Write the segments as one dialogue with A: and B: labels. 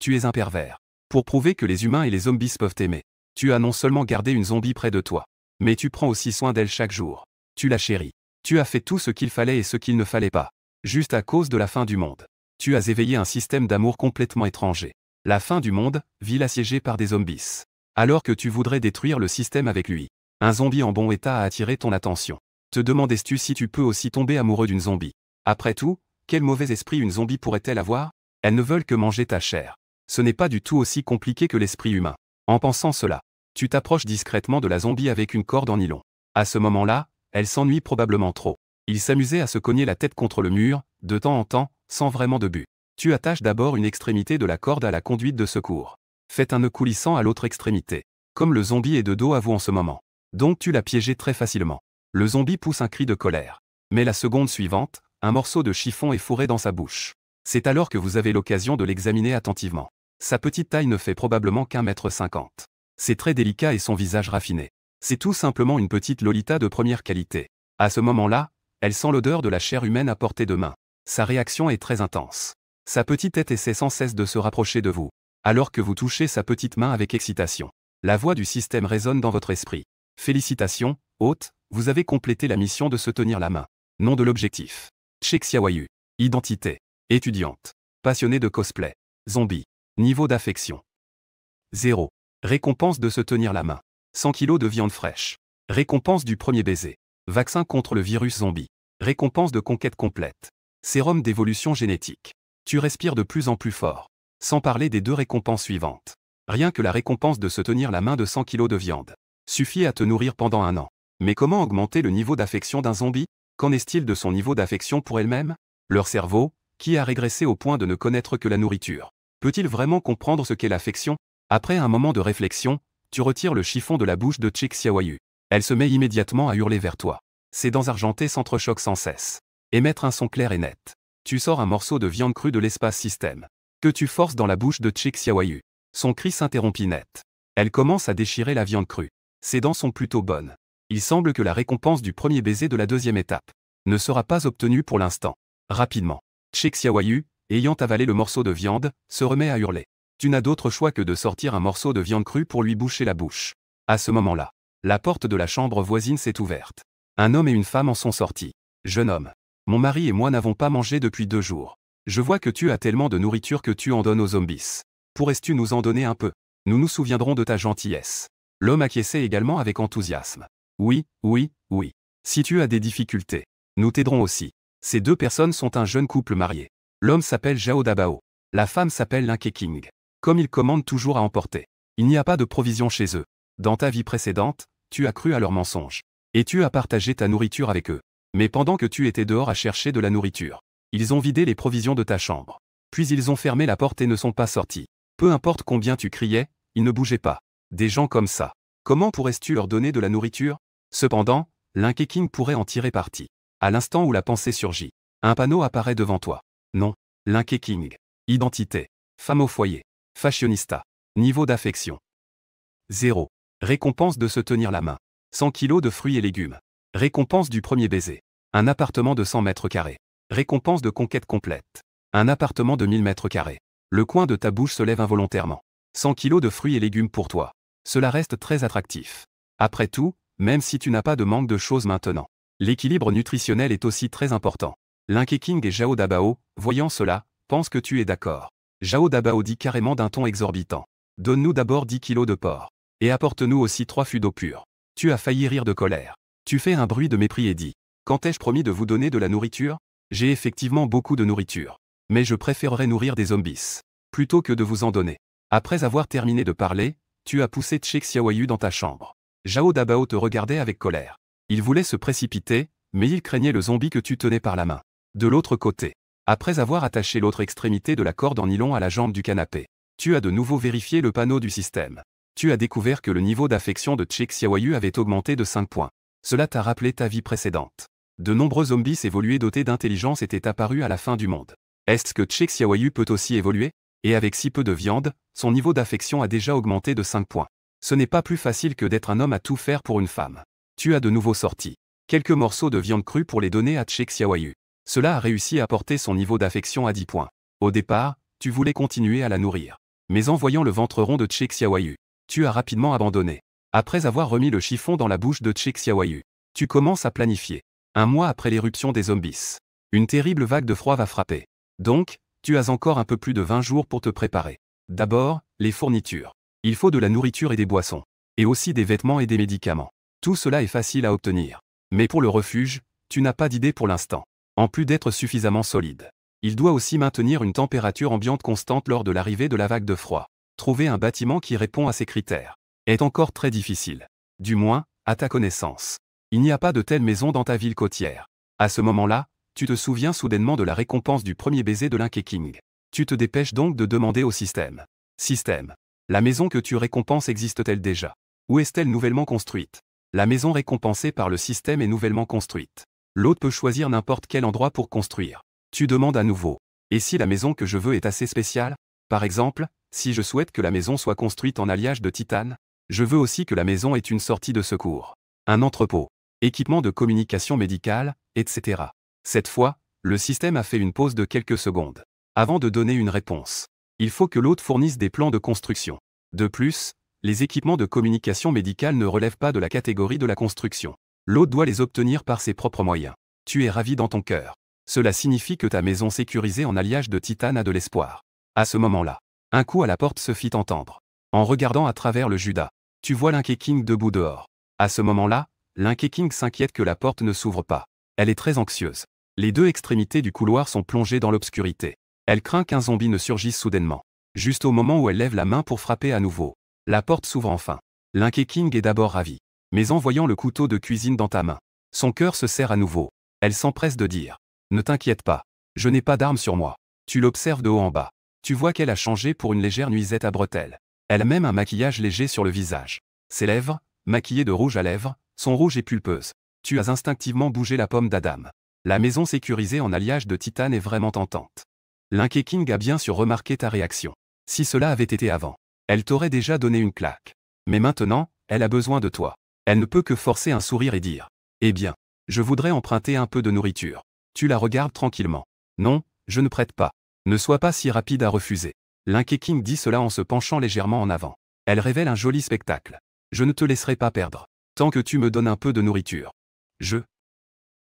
A: Tu es un pervers. Pour prouver que les humains et les zombies peuvent t'aimer, tu as non seulement gardé une zombie près de toi, mais tu prends aussi soin d'elle chaque jour. Tu la chéris. Tu as fait tout ce qu'il fallait et ce qu'il ne fallait pas. Juste à cause de la fin du monde. Tu as éveillé un système d'amour complètement étranger. La fin du monde, ville assiégée par des zombies. Alors que tu voudrais détruire le système avec lui. Un zombie en bon état a attiré ton attention. Te demandes-tu si tu peux aussi tomber amoureux d'une zombie? Après tout, quel mauvais esprit une zombie pourrait-elle avoir? Elles ne veulent que manger ta chair. Ce n'est pas du tout aussi compliqué que l'esprit humain. En pensant cela, tu t'approches discrètement de la zombie avec une corde en nylon. À ce moment-là, elle s'ennuie probablement trop. Il s'amusait à se cogner la tête contre le mur, de temps en temps, sans vraiment de but. Tu attaches d'abord une extrémité de la corde à la conduite de secours. Faites un nœud coulissant à l'autre extrémité. Comme le zombie est de dos à vous en ce moment. Donc tu l'as piégé très facilement. Le zombie pousse un cri de colère. Mais la seconde suivante, un morceau de chiffon est fourré dans sa bouche. C'est alors que vous avez l'occasion de l'examiner attentivement. Sa petite taille ne fait probablement qu'1,50 m. C'est très délicat et son visage raffiné. C'est tout simplement une petite Lolita de première qualité. À ce moment-là, elle sent l'odeur de la chair humaine à portée de main. Sa réaction est très intense. Sa petite tête essaie sans cesse de se rapprocher de vous, alors que vous touchez sa petite main avec excitation. La voix du système résonne dans votre esprit. Félicitations, hôte, vous avez complété la mission de se tenir la main. Nom de l'objectif. Chexiawayu. Identité. Étudiante. Passionnée de cosplay. Zombie. Niveau d'affection. 0. Récompense de se tenir la main. 100 kg de viande fraîche. Récompense du premier baiser. Vaccin contre le virus zombie. Récompense de conquête complète. Sérum d'évolution génétique. Tu respires de plus en plus fort. Sans parler des 2 récompenses suivantes. Rien que la récompense de se tenir la main de 100 kg de viande suffit à te nourrir pendant 1 an. Mais comment augmenter le niveau d'affection d'un zombie? Qu'en est-il de son niveau d'affection pour elle-même? Leur cerveau, qui a régressé au point de ne connaître que la nourriture, peut-il vraiment comprendre ce qu'est l'affection? Après un moment de réflexion, tu retires le chiffon de la bouche de Chexiawayu. Elle se met immédiatement à hurler vers toi. Ses dents argentées s'entrechoquent sans cesse. Émettre un son clair et net. Tu sors un morceau de viande crue de l'espace système, que tu forces dans la bouche de Chexiawayu. Son cri s'interrompit net. Elle commence à déchirer la viande crue. Ses dents sont plutôt bonnes. Il semble que la récompense du premier baiser de la deuxième étape ne sera pas obtenue pour l'instant. Rapidement, Chexiawayu, ayant avalé le morceau de viande, se remet à hurler. Tu n'as d'autre choix que de sortir un morceau de viande crue pour lui boucher la bouche. À ce moment-là, la porte de la chambre voisine s'est ouverte. Un homme et une femme en sont sortis. Jeune homme. Mon mari et moi n'avons pas mangé depuis 2 jours. Je vois que tu as tellement de nourriture que tu en donnes aux zombies. Pourrais-tu nous en donner un peu? Nous nous souviendrons de ta gentillesse. L'homme acquiesçait également avec enthousiasme. Oui, oui, oui. Si tu as des difficultés, nous t'aiderons aussi. Ces 2 personnes sont un jeune couple marié. L'homme s'appelle Jao Dabao. La femme s'appelle Linke King. Comme ils commandent toujours à emporter. Il n'y a pas de provisions chez eux. Dans ta vie précédente, tu as cru à leurs mensonges. Et tu as partagé ta nourriture avec eux. Mais pendant que tu étais dehors à chercher de la nourriture, ils ont vidé les provisions de ta chambre. Puis ils ont fermé la porte et ne sont pas sortis. Peu importe combien tu criais, ils ne bougeaient pas. Des gens comme ça. Comment pourrais-tu leur donner de la nourriture? Cependant, Linke King pourrait en tirer parti. À l'instant où la pensée surgit, un panneau apparaît devant toi. Non. Linke King. Identité. Femme au foyer. Fashionista. Niveau d'affection. 0. Récompense de se tenir la main. 100 kg de fruits et légumes. Récompense du premier baiser. Un appartement de 100 mètres carrés. Récompense de conquête complète. Un appartement de 1000 mètres carrés. Le coin de ta bouche se lève involontairement. 100 kg de fruits et légumes pour toi. Cela reste très attractif. Après tout, même si tu n'as pas de manque de choses maintenant, l'équilibre nutritionnel est aussi très important. Linke King et Jao Dabao, voyant cela, pensent que tu es d'accord. Jao Dabao dit carrément d'un ton exorbitant. Donne-nous d'abord 10 kg de porc. Et apporte-nous aussi 3 fûts d'eau pure. Tu as failli rire de colère. Tu fais un bruit de mépris et dis. Quand ai-je promis de vous donner de la nourriture? J'ai effectivement beaucoup de nourriture. Mais je préférerais nourrir des zombies. Plutôt que de vous en donner. Après avoir terminé de parler, tu as poussé Chexiawayu dans ta chambre. Jao Dabao te regardait avec colère. Il voulait se précipiter, mais il craignait le zombie que tu tenais par la main. De l'autre côté, après avoir attaché l'autre extrémité de la corde en nylon à la jambe du canapé, tu as de nouveau vérifié le panneau du système. Tu as découvert que le niveau d'affection de Chexiawayu avait augmenté de 5 points. Cela t'a rappelé ta vie précédente. De nombreux zombies évolués dotés d'intelligence étaient apparus à la fin du monde. Est-ce que Chexiawayu peut aussi évoluer? Et avec si peu de viande, son niveau d'affection a déjà augmenté de 5 points. Ce n'est pas plus facile que d'être un homme à tout faire pour une femme. Tu as de nouveau sorti quelques morceaux de viande crue pour les donner à Chexiawayu. Cela a réussi à porter son niveau d'affection à 10 points. Au départ, tu voulais continuer à la nourrir. Mais en voyant le ventre rond de Che Xiaoyu, tu as rapidement abandonné. Après avoir remis le chiffon dans la bouche de Che Xiaoyu, tu commences à planifier. Un mois après l'éruption des zombies, une terrible vague de froid va frapper. Donc, tu as encore un peu plus de 20 jours pour te préparer. D'abord, les fournitures. Il faut de la nourriture et des boissons. Et aussi des vêtements et des médicaments. Tout cela est facile à obtenir. Mais pour le refuge, tu n'as pas d'idée pour l'instant. En plus d'être suffisamment solide, il doit aussi maintenir une température ambiante constante lors de l'arrivée de la vague de froid. Trouver un bâtiment qui répond à ces critères est encore très difficile. Du moins, à ta connaissance. Il n'y a pas de telle maison dans ta ville côtière. À ce moment-là, tu te souviens soudainement de la récompense du premier baiser de Linké King. Tu te dépêches donc de demander au système. Système. La maison que tu récompenses existe-t-elle déjà? Ou est-elle nouvellement construite? La maison récompensée par le système est nouvellement construite. L'hôte peut choisir n'importe quel endroit pour construire. Tu demandes à nouveau. Et si la maison que je veux est assez spéciale? Par exemple, si je souhaite que la maison soit construite en alliage de titane, je veux aussi que la maison ait une sortie de secours, un entrepôt, équipement de communication médicale, etc. Cette fois, le système a fait une pause de quelques secondes. Avant de donner une réponse, il faut que l'hôte fournisse des plans de construction. De plus, les équipements de communication médicale ne relèvent pas de la catégorie de la construction. L'hôte doit les obtenir par ses propres moyens. Tu es ravi dans ton cœur. Cela signifie que ta maison sécurisée en alliage de titane a de l'espoir. À ce moment-là, un coup à la porte se fit entendre. En regardant à travers le Judas, tu vois Linké King debout dehors. À ce moment-là, Linké King s'inquiète que la porte ne s'ouvre pas. Elle est très anxieuse. Les deux extrémités du couloir sont plongées dans l'obscurité. Elle craint qu'un zombie ne surgisse soudainement. Juste au moment où elle lève la main pour frapper à nouveau, la porte s'ouvre enfin. Linké King est d'abord ravi. Mais en voyant le couteau de cuisine dans ta main, son cœur se serre à nouveau. Elle s'empresse de dire. Ne t'inquiète pas. Je n'ai pas d'arme sur moi. Tu l'observes de haut en bas. Tu vois qu'elle a changé pour une légère nuisette à bretelles. Elle a même un maquillage léger sur le visage. Ses lèvres, maquillées de rouge à lèvres, sont rouges et pulpeuses. Tu as instinctivement bougé la pomme d'Adam. La maison sécurisée en alliage de titane est vraiment tentante. Linké King a bien sûr remarqué ta réaction. Si cela avait été avant, elle t'aurait déjà donné une claque. Mais maintenant, elle a besoin de toi. Elle ne peut que forcer un sourire et dire. Eh bien, je voudrais emprunter un peu de nourriture. Tu la regardes tranquillement. Non, je ne prête pas. Ne sois pas si rapide à refuser. Linké King dit cela en se penchant légèrement en avant. Elle révèle un joli spectacle. Je ne te laisserai pas perdre. Tant que tu me donnes un peu de nourriture.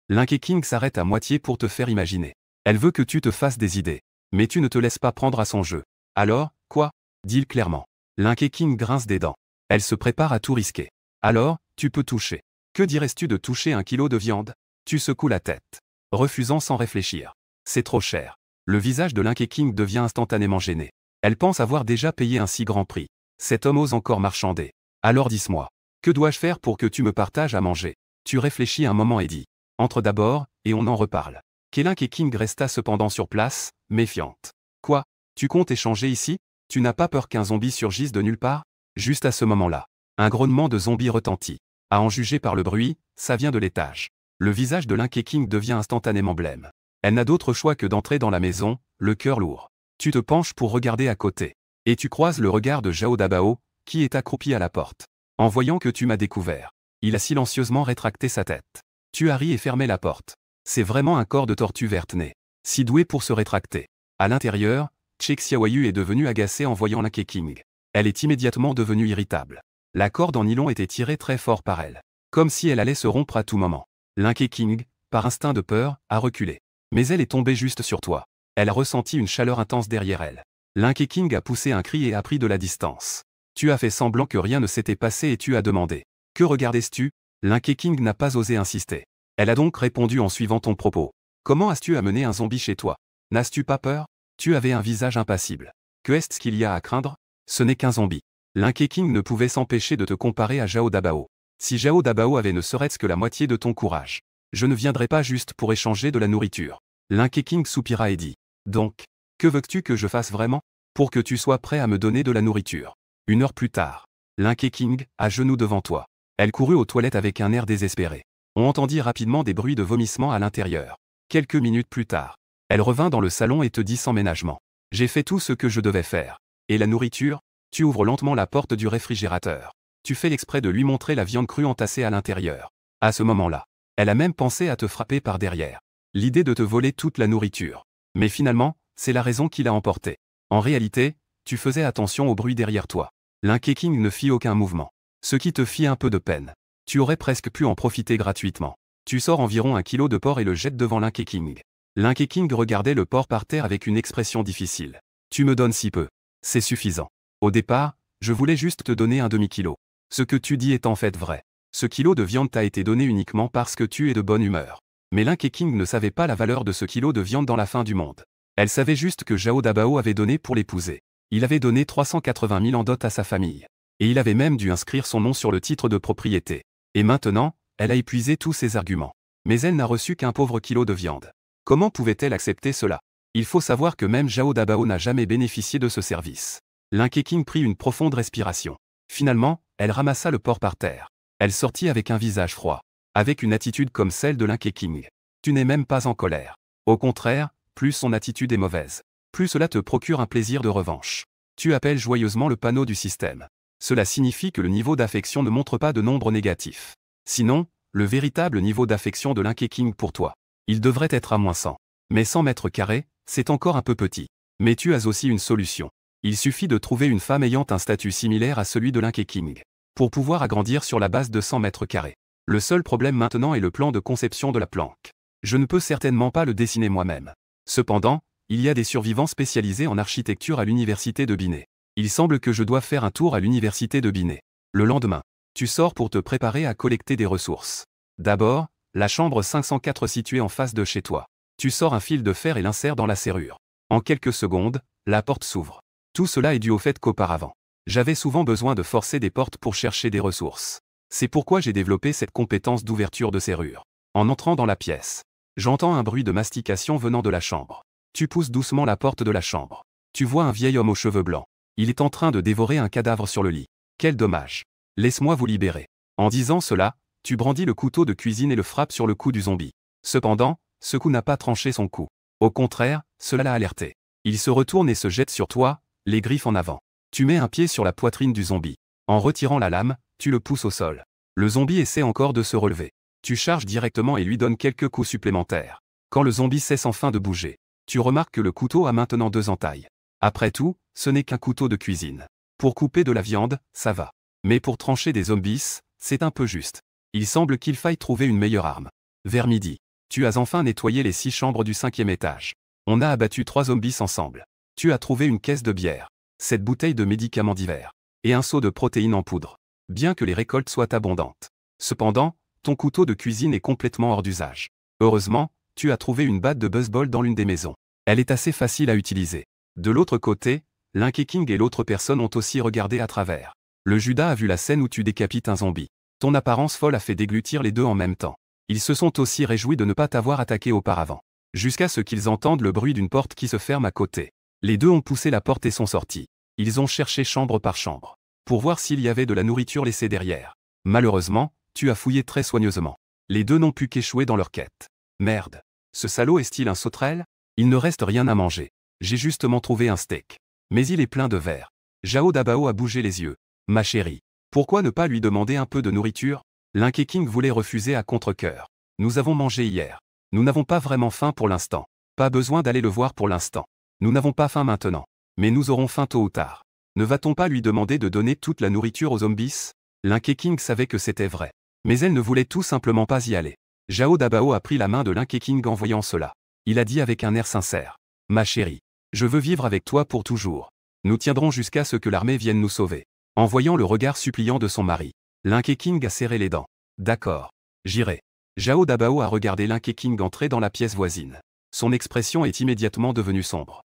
A: Linké King s'arrête à moitié pour te faire imaginer. Elle veut que tu te fasses des idées. Mais tu ne te laisses pas prendre à son jeu. Alors, quoi? Dit-il clairement. Linké King grince des dents. Elle se prépare à tout risquer. Alors, tu peux toucher. Que dirais-tu de toucher 1 kilo de viande? Tu secoues la tête, refusant sans réfléchir. C'est trop cher. Le visage de Linké King devient instantanément gêné. Elle pense avoir déjà payé un si grand prix. Cet homme ose encore marchander. Alors dis-moi, que dois-je faire pour que tu me partages à manger? Tu réfléchis un moment et dis. Entre d'abord, et on en reparle. Linké King resta cependant sur place, méfiante. Quoi? Tu comptes échanger ici? Tu n'as pas peur qu'un zombie surgisse de nulle part? Juste à ce moment-là, un grognement de zombie retentit. À en juger par le bruit, ça vient de l'étage. Le visage de Linké King devient instantanément blême. Elle n'a d'autre choix que d'entrer dans la maison, le cœur lourd. Tu te penches pour regarder à côté. Et tu croises le regard de Zhao Dabao, qui est accroupi à la porte. En voyant que tu m'as découvert, il a silencieusement rétracté sa tête. Tu as ri et fermé la porte. C'est vraiment un corps de tortue verte-nez. Si doué pour se rétracter. À l'intérieur, Che Xiaoyu est devenue agacée en voyant Linké King. Elle est immédiatement devenue irritable. La corde en nylon était tirée très fort par elle. Comme si elle allait se rompre à tout moment. Linké King, par instinct de peur, a reculé. Mais elle est tombée juste sur toi. Elle a ressenti une chaleur intense derrière elle. Linké King a poussé un cri et a pris de la distance. Tu as fait semblant que rien ne s'était passé et tu as demandé. Que regardais-tu? Linké King n'a pas osé insister. Elle a donc répondu en suivant ton propos. Comment as-tu amené un zombie chez toi? N'as-tu pas peur? Tu avais un visage impassible. Que est-ce qu'il y a à craindre? Ce n'est qu'un zombie. Linké King ne pouvait s'empêcher de te comparer à Zhao Dabao. Si Zhao Dabao avait ne serait-ce que la moitié de ton courage, je ne viendrais pas juste pour échanger de la nourriture. Linké King soupira et dit. Donc, que veux-tu que je fasse vraiment? Pour que tu sois prêt à me donner de la nourriture. 1 heure plus tard, Linké King, à genoux devant toi. Elle courut aux toilettes avec un air désespéré. On entendit rapidement des bruits de vomissement à l'intérieur. Quelques minutes plus tard, elle revint dans le salon et te dit sans ménagement. J'ai fait tout ce que je devais faire. Et la nourriture? Tu ouvres lentement la porte du réfrigérateur. Tu fais l'exprès de lui montrer la viande crue entassée à l'intérieur. À ce moment-là, elle a même pensé à te frapper par derrière. L'idée de te voler toute la nourriture. Mais finalement, c'est la raison qui l'a emporté. En réalité, Tu faisais attention au bruit derrière toi. L'Inké King ne fit aucun mouvement. Ce qui te fit un peu de peine. Tu aurais presque pu en profiter gratuitement. Tu sors environ 1 kilo de porc et le jettes devant l'Inké King. L'Inké King regardait le porc par terre avec une expression difficile. Tu me donnes si peu. C'est suffisant. Au départ, je voulais juste te donner un demi-kilo. Ce que tu dis est en fait vrai. Ce kilo de viande t'a été donné uniquement parce que tu es de bonne humeur. Mais l'Inké King ne savait pas la valeur de ce kilo de viande dans la fin du monde. Elle savait juste que Zhao Dabao avait donné pour l'épouser. Il avait donné 380 000 en dot à sa famille. Et il avait même dû inscrire son nom sur le titre de propriété. Et maintenant, elle a épuisé tous ses arguments. Mais elle n'a reçu qu'un pauvre kilo de viande. Comment pouvait-elle accepter cela? Il faut savoir que même Zhao Dabao n'a jamais bénéficié de ce service. L'Inké King prit une profonde respiration. Finalement, elle ramassa le porc par terre. Elle sortit avec un visage froid. Avec une attitude comme celle de l'Inké King. Tu n'es même pas en colère. Au contraire, plus son attitude est mauvaise, plus cela te procure un plaisir de revanche. Tu appelles joyeusement le panneau du système. Cela signifie que le niveau d'affection ne montre pas de nombre négatif. Sinon, le véritable niveau d'affection de l'Inké King pour toi, il devrait être à -100. Mais 100 mètres carrés, c'est encore un peu petit. Mais tu as aussi une solution. Il suffit de trouver une femme ayant un statut similaire à celui de l'Inké King, pour pouvoir agrandir sur la base de 100 mètres carrés. Le seul problème maintenant est le plan de conception de la planque. Je ne peux certainement pas le dessiner moi-même. Cependant, il y a des survivants spécialisés en architecture à l'université de Binet. Il semble que je doive faire un tour à l'université de Binet. Le lendemain, tu sors pour te préparer à collecter des ressources. D'abord, la chambre 504 située en face de chez toi. Tu sors un fil de fer et l'insères dans la serrure. En quelques secondes, la porte s'ouvre. Tout cela est dû au fait qu'auparavant, j'avais souvent besoin de forcer des portes pour chercher des ressources. C'est pourquoi j'ai développé cette compétence d'ouverture de serrure. En entrant dans la pièce, j'entends un bruit de mastication venant de la chambre. Tu pousses doucement la porte de la chambre. Tu vois un vieil homme aux cheveux blancs. Il est en train de dévorer un cadavre sur le lit. Quel dommage. Laisse-moi vous libérer. En disant cela, tu brandis le couteau de cuisine et le frappes sur le cou du zombie. Cependant, ce coup n'a pas tranché son cou. Au contraire, cela l'a alerté. Il se retourne et se jette sur toi, les griffes en avant. Tu mets un pied sur la poitrine du zombie. En retirant la lame, tu le pousses au sol. Le zombie essaie encore de se relever. Tu charges directement et lui donnes quelques coups supplémentaires. Quand le zombie cesse enfin de bouger, tu remarques que le couteau a maintenant 2 entailles. Après tout, ce n'est qu'un couteau de cuisine. Pour couper de la viande, ça va. Mais pour trancher des zombies, c'est un peu juste. Il semble qu'il faille trouver une meilleure arme. Vers midi, tu as enfin nettoyé les 6 chambres du 5e étage. On a abattu 3 zombies ensemble. Tu as trouvé une caisse de bière, 7 bouteilles de médicaments divers, et un seau de protéines en poudre. Bien que les récoltes soient abondantes. Cependant, ton couteau de cuisine est complètement hors d'usage. Heureusement, tu as trouvé une batte de baseball dans l'une des maisons. Elle est assez facile à utiliser. De l'autre côté, l'Inké King et l'autre personne ont aussi regardé à travers. Le Judas a vu la scène où tu décapites un zombie. Ton apparence folle a fait déglutir les deux en même temps. Ils se sont aussi réjouis de ne pas t'avoir attaqué auparavant. Jusqu'à ce qu'ils entendent le bruit d'une porte qui se ferme à côté. Les deux ont poussé la porte et sont sortis. Ils ont cherché chambre par chambre, pour voir s'il y avait de la nourriture laissée derrière. Malheureusement, tu as fouillé très soigneusement. Les deux n'ont pu qu'échouer dans leur quête. Merde. Ce salaud est-il un sauterelle? Il ne reste rien à manger. J'ai justement trouvé un steak. Mais il est plein de vers. Zhao Dabao a bougé les yeux. Ma chérie. Pourquoi ne pas lui demander un peu de nourriture? L'Inké King voulait refuser à contre-cœur. Nous avons mangé hier. Nous n'avons pas vraiment faim pour l'instant. Pas besoin d'aller le voir pour l'instant. Nous n'avons pas faim maintenant. Mais nous aurons faim tôt ou tard. Ne va-t-on pas lui demander de donner toute la nourriture aux zombies? L'Inké King savait que c'était vrai. Mais elle ne voulait tout simplement pas y aller. Zhao Dabao a pris la main de l'Inké King en voyant cela. Il a dit avec un air sincère. Ma chérie. Je veux vivre avec toi pour toujours. Nous tiendrons jusqu'à ce que l'armée vienne nous sauver. En voyant le regard suppliant de son mari, l'Inké King a serré les dents. D'accord. J'irai. Zhao Dabao a regardé l'Inké King entrer dans la pièce voisine. Son expression est immédiatement devenue sombre.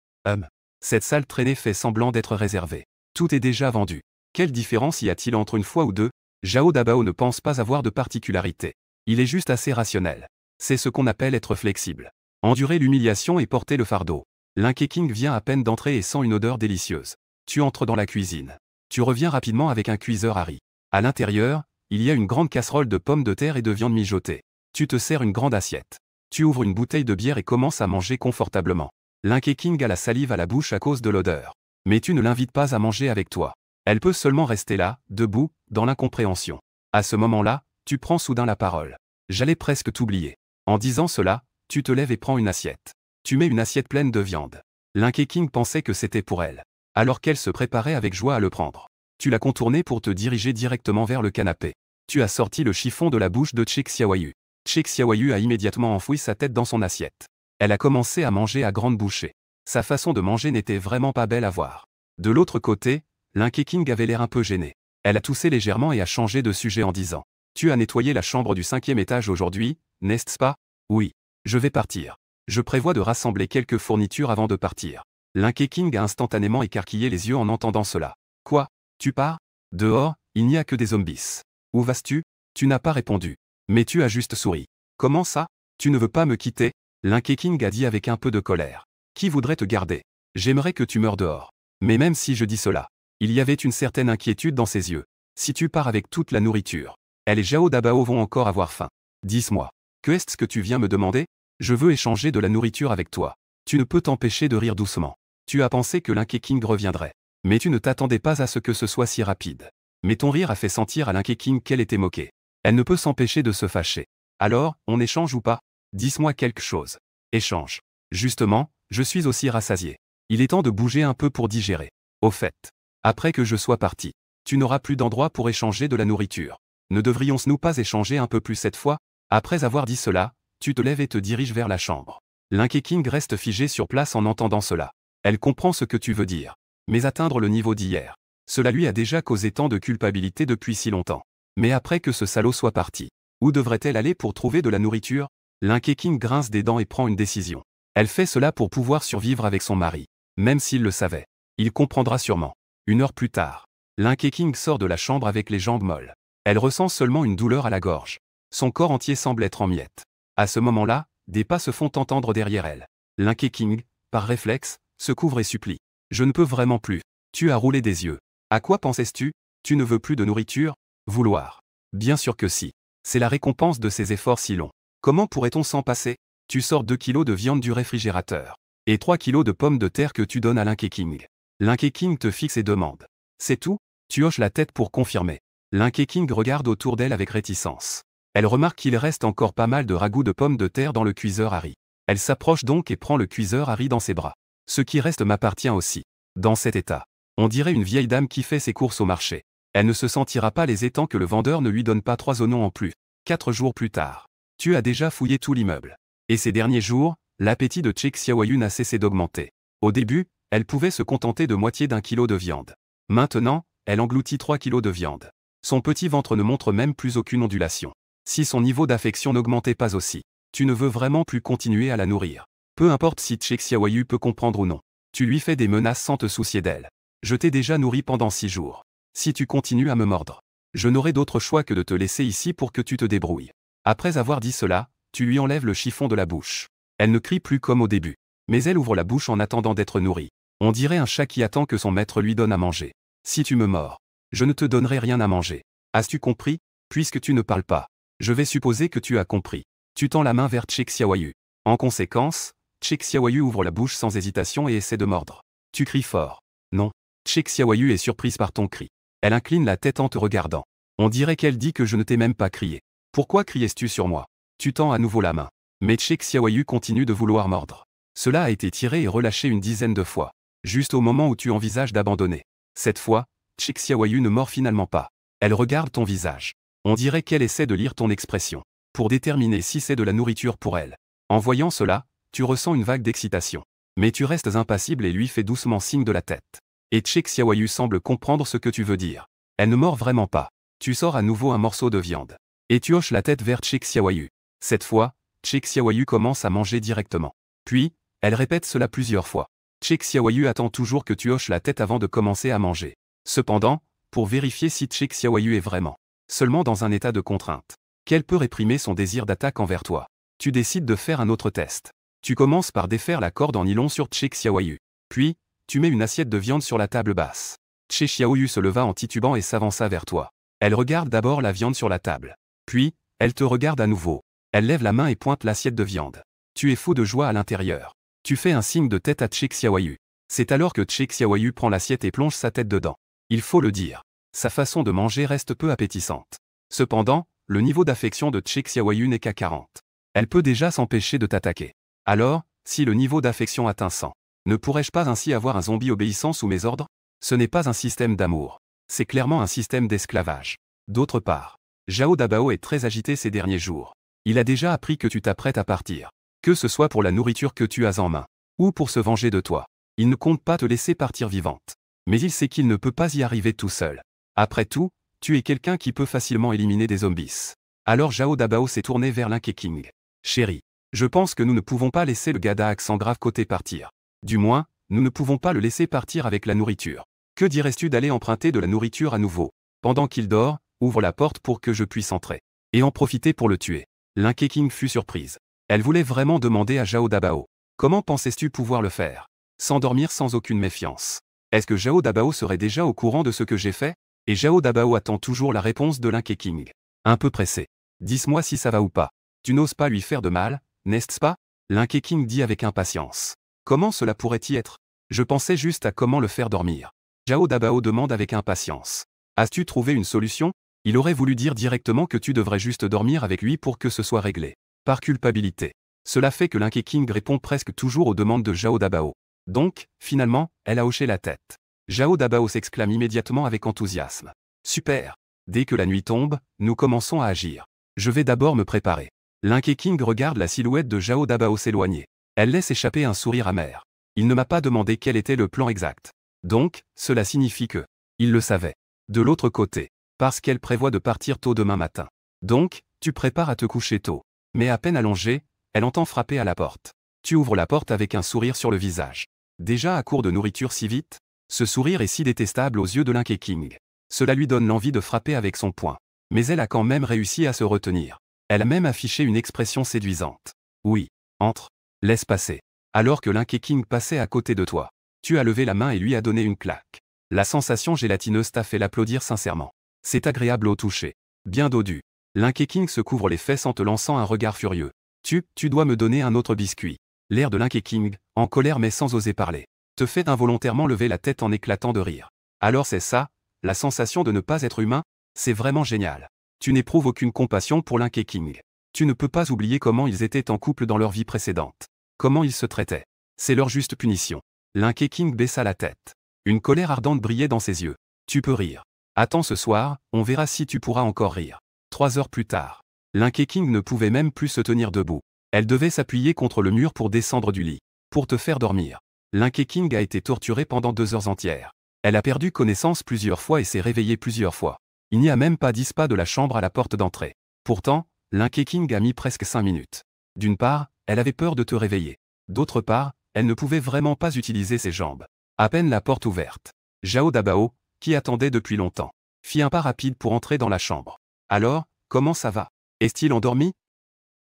A: Cette salle traînée fait semblant d'être réservée. Tout est déjà vendu. Quelle différence y a-t-il entre une fois ou deux? Zhao Dabao ne pense pas avoir de particularité. Il est juste assez rationnel. C'est ce qu'on appelle être flexible. Endurer l'humiliation et porter le fardeau. L'Inké King vient à peine d'entrer et sent une odeur délicieuse. Tu entres dans la cuisine. Tu reviens rapidement avec un cuiseur à riz. À l'intérieur, il y a une grande casserole de pommes de terre et de viande mijotée. Tu te sers une grande assiette. Tu ouvres une bouteille de bière et commences à manger confortablement. L'Inké King a la salive à la bouche à cause de l'odeur. Mais tu ne l'invites pas à manger avec toi. Elle peut seulement rester là, debout, dans l'incompréhension. À ce moment-là, tu prends soudain la parole. J'allais presque t'oublier. En disant cela, tu te lèves et prends une assiette. Tu mets une assiette pleine de viande. L'Inké King pensait que c'était pour elle. alors qu'elle se préparait avec joie à le prendre. Tu l'as contourné pour te diriger directement vers le canapé. Tu as sorti le chiffon de la bouche de Chek Xiaoyu. Chek Xiaoyu a immédiatement enfoui sa tête dans son assiette. Elle a commencé à manger à grande bouchée. Sa façon de manger n'était vraiment pas belle à voir. De l'autre côté, Lin Keqing avait l'air un peu gênée. Elle a toussé légèrement et a changé de sujet en disant « Tu as nettoyé la chambre du 5e étage aujourd'hui, n'est-ce pas ? Oui. Je vais partir. Je prévois de rassembler quelques fournitures avant de partir. » Lin Keqing a instantanément écarquillé les yeux en entendant cela. « Quoi ? Tu pars ? Dehors, il n'y a que des zombies. Où vas-tu ? Tu n'as pas répondu. Mais tu as juste souri. Comment ça ? Tu ne veux pas me quitter ? Lin Keqing a dit avec un peu de colère. Qui voudrait te garder ? J'aimerais que tu meures dehors. Mais même si je dis cela, il y avait une certaine inquiétude dans ses yeux. Si tu pars avec toute la nourriture, elle et Zhao Dabao vont encore avoir faim. Dis-moi, que est-ce que tu viens me demander ? Je veux échanger de la nourriture avec toi. Tu ne peux t'empêcher de rire doucement. Tu as pensé que Lin Keqing reviendrait. Mais tu ne t'attendais pas à ce que ce soit si rapide. Mais ton rire a fait sentir à Lin Keqing qu'elle était moquée. Elle ne peut s'empêcher de se fâcher. Alors, on échange ou pas ? Dis-moi quelque chose. Échange. Justement, je suis aussi rassasié. Il est temps de bouger un peu pour digérer. Au fait, après que je sois parti, tu n'auras plus d'endroit pour échanger de la nourriture. Ne devrions-nous pas échanger un peu plus cette fois ? Après avoir dit cela, tu te lèves et te diriges vers la chambre. Lin Keqing reste figée sur place en entendant cela. Elle comprend ce que tu veux dire. Mais atteindre le niveau d'hier, cela lui a déjà causé tant de culpabilité depuis si longtemps. Mais après que ce salaud soit parti, où devrait-elle aller pour trouver de la nourriture ? Lin Keqing grince des dents et prend une décision. Elle fait cela pour pouvoir survivre avec son mari. Même s'il le savait. Il comprendra sûrement. 1 heure plus tard, Lin Keqing sort de la chambre avec les jambes molles. Elle ressent seulement une douleur à la gorge. Son corps entier semble être en miettes. À ce moment-là, des pas se font entendre derrière elle. Lin Keqing, par réflexe, se couvre et supplie. Je ne peux vraiment plus. Tu as roulé des yeux. À quoi pensais-tu ? Tu ne veux plus de nourriture ? Vouloir. Bien sûr que si. C'est la récompense de ces efforts si longs. Comment pourrait-on s'en passer ? Tu sors 2 kilos de viande du réfrigérateur. Et 3 kilos de pommes de terre que tu donnes à Lin Keqing. Lin Keqing te fixe et demande. C'est tout ? Tu hoches la tête pour confirmer. Lin Keqing regarde autour d'elle avec réticence. Elle remarque qu'il reste encore pas mal de ragoût de pommes de terre dans le cuiseur à riz. Elle s'approche donc et prend le cuiseur à riz dans ses bras. Ce qui reste m'appartient aussi. Dans cet état, on dirait une vieille dame qui fait ses courses au marché. Elle ne se sentira pas lésée tant que le vendeur ne lui donne pas 3 oignons en plus. 4 jours plus tard, tu as déjà fouillé tout l'immeuble. Et ces derniers jours, l'appétit de Chek Xiaoyu n'a cessé d'augmenter. Au début, elle pouvait se contenter de moitié d'1 kilo de viande. Maintenant, elle engloutit 3 kilos de viande. Son petit ventre ne montre même plus aucune ondulation. Si son niveau d'affection n'augmentait pas aussi, tu ne veux vraiment plus continuer à la nourrir. Peu importe si Chek Xiaoyu peut comprendre ou non. Tu lui fais des menaces sans te soucier d'elle. Je t'ai déjà nourri pendant 6 jours. Si tu continues à me mordre, je n'aurai d'autre choix que de te laisser ici pour que tu te débrouilles. Après avoir dit cela, tu lui enlèves le chiffon de la bouche. Elle ne crie plus comme au début. Mais elle ouvre la bouche en attendant d'être nourrie. On dirait un chat qui attend que son maître lui donne à manger. Si tu me mords, je ne te donnerai rien à manger. As-tu compris ? Puisque tu ne parles pas, je vais supposer que tu as compris. Tu tends la main vers Chek Xiaoyu. En conséquence, Chek Xiaoyu ouvre la bouche sans hésitation et essaie de mordre. Tu cries fort. Non. Chek Xiaoyu est surprise par ton cri. Elle incline la tête en te regardant. On dirait qu'elle dit que je ne t'ai même pas crié. Pourquoi criais-tu sur moi ? Tu tends à nouveau la main. Mais Chek Xiaoyu continue de vouloir mordre. Cela a été tiré et relâché une dizaine de fois. Juste au moment où tu envisages d'abandonner. Cette fois, Chek Xiaoyu ne mord finalement pas. Elle regarde ton visage. On dirait qu'elle essaie de lire ton expression. Pour déterminer si c'est de la nourriture pour elle. En voyant cela, tu ressens une vague d'excitation. Mais tu restes impassible et lui fais doucement signe de la tête. Et Chek Xiaoyu semble comprendre ce que tu veux dire. Elle ne mord vraiment pas. Tu sors à nouveau un morceau de viande. Et tu hoches la tête vers Chek Xiaoyu. Cette fois, Chek Xiaoyu commence à manger directement. Puis, elle répète cela plusieurs fois. Chek Xiaoyu attend toujours que tu hoches la tête avant de commencer à manger. Cependant, pour vérifier si Chek Xiaoyu est vraiment seulement dans un état de contrainte, qu'elle peut réprimer son désir d'attaque envers toi, tu décides de faire un autre test. Tu commences par défaire la corde en nylon sur Chek Xiaoyu. Puis, tu mets une assiette de viande sur la table basse. Chek Xiaoyu se leva en titubant et s'avança vers toi. Elle regarde d'abord la viande sur la table. Puis, elle te regarde à nouveau. Elle lève la main et pointe l'assiette de viande. Tu es fou de joie à l'intérieur. Tu fais un signe de tête à Chek Xiaoyu. C'est alors que Chek Xiaoyu prend l'assiette et plonge sa tête dedans. Il faut le dire. Sa façon de manger reste peu appétissante. Cependant, le niveau d'affection de Chek Xiaoyu n'est qu'à 40. Elle peut déjà s'empêcher de t'attaquer. Alors, si le niveau d'affection atteint 100, Ne pourrais-je pas ainsi avoir un zombie obéissant sous mes ordres? Ce n'est pas un système d'amour. C'est clairement un système d'esclavage. D'autre part, Jao Dabao est très agité ces derniers jours. Il a déjà appris que tu t'apprêtes à partir. Que ce soit pour la nourriture que tu as en main, ou pour se venger de toi. Il ne compte pas te laisser partir vivante. Mais il sait qu'il ne peut pas y arriver tout seul. Après tout, tu es quelqu'un qui peut facilement éliminer des zombies. Alors Jao Dabao s'est tourné vers Linké King. Chérie, je pense que nous ne pouvons pas laisser le gars à accent grave côté partir. Du moins, nous ne pouvons pas le laisser partir avec la nourriture. Que dirais-tu d'aller emprunter de la nourriture à nouveau? Pendant qu'il dort, ouvre la porte pour que je puisse entrer. Et en profiter pour le tuer. Linké King fut surprise. Elle voulait vraiment demander à Jao Dabao. Comment pensais-tu pouvoir le faire? S'endormir sans aucune méfiance. Est-ce que Jao Dabao serait déjà au courant de ce que j'ai fait? Et Jao Dabao attend toujours la réponse de Linké King. Un peu pressé. Dis-moi si ça va ou pas. Tu n'oses pas lui faire de mal, n'est-ce pas? Linké King dit avec impatience. Comment cela pourrait-y être? Je pensais juste à comment le faire dormir. Jao Dabao demande avec impatience. As-tu trouvé une solution? Il aurait voulu dire directement que tu devrais juste dormir avec lui pour que ce soit réglé. Par culpabilité. Cela fait que Linké King répond presque toujours aux demandes de Jao Dabao. Donc, finalement, elle a hoché la tête. Jao Dabao s'exclame immédiatement avec enthousiasme. Super! Dès que la nuit tombe, nous commençons à agir. Je vais d'abord me préparer. Linké King regarde la silhouette de Jao Dabao s'éloigner. Elle laisse échapper un sourire amer. Il ne m'a pas demandé quel était le plan exact. Donc, cela signifie que, il le savait. De l'autre côté, parce qu'elle prévoit de partir tôt demain matin. Donc, tu prépares à te coucher tôt. Mais à peine allongée, elle entend frapper à la porte. Tu ouvres la porte avec un sourire sur le visage. Déjà à court de nourriture si vite? Ce sourire est si détestable aux yeux de Linké King. Cela lui donne l'envie de frapper avec son poing. Mais elle a quand même réussi à se retenir. Elle a même affiché une expression séduisante. Oui, entre. Laisse passer. Alors que Linké King passait à côté de toi. Tu as levé la main et lui as donné une claque. La sensation gélatineuse t'a fait l'applaudir sincèrement. C'est agréable au toucher. Bien dodu. Linké King se couvre les fesses en te lançant un regard furieux. Tu dois me donner un autre biscuit. L'air de Linké King, en colère mais sans oser parler, te fait involontairement lever la tête en éclatant de rire. Alors c'est ça, la sensation de ne pas être humain? C'est vraiment génial. Tu n'éprouves aucune compassion pour Linké King. Tu ne peux pas oublier comment ils étaient en couple dans leur vie précédente. Comment ils se traitaient. C'est leur juste punition. Linké King baissa la tête. Une colère ardente brillait dans ses yeux. Tu peux rire. Attends ce soir, on verra si tu pourras encore rire. 3 heures plus tard. Linké King ne pouvait même plus se tenir debout. Elle devait s'appuyer contre le mur pour descendre du lit. Pour te faire dormir. Linké King a été torturée pendant 2 heures entières. Elle a perdu connaissance plusieurs fois et s'est réveillée plusieurs fois. Il n'y a même pas 10 pas de la chambre à la porte d'entrée. Pourtant, Linké King a mis presque 5 minutes. D'une part, elle avait peur de te réveiller. D'autre part, elle ne pouvait vraiment pas utiliser ses jambes. À peine la porte ouverte. Jao Dabao, qui attendait depuis longtemps, fit un pas rapide pour entrer dans la chambre. Alors, comment ça va? Est-il endormi?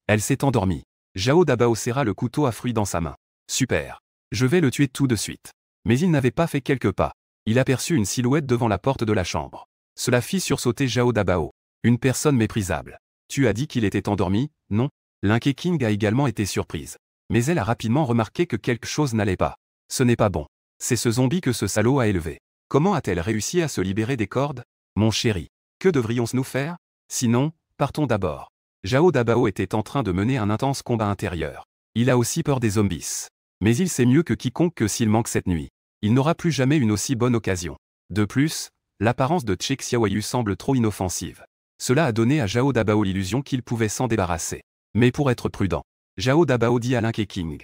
A: Elle s'est endormie. Jao Dabao serra le couteau à fruits dans sa main. Super. Je vais le tuer tout de suite. Mais il n'avait pas fait quelques pas. Il aperçut une silhouette devant la porte de la chambre. Cela fit sursauter Jao Dabao. Une personne méprisable. Tu as dit qu'il était endormi, non? Linké King a également été surprise. Mais elle a rapidement remarqué que quelque chose n'allait pas. Ce n'est pas bon. C'est ce zombie que ce salaud a élevé. Comment a-t-elle réussi à se libérer des cordes? Mon chéri. Que devrions-nous faire? Sinon, partons d'abord. Jao Dabao était en train de mener un intense combat intérieur. Il a aussi peur des zombies. Mais il sait mieux que quiconque que s'il manque cette nuit, il n'aura plus jamais une aussi bonne occasion. De plus, l'apparence de Chek Xiaoyu semble trop inoffensive. Cela a donné à Jao Dabao l'illusion qu'il pouvait s'en débarrasser. Mais pour être prudent, Jao Dabao dit à Linké King.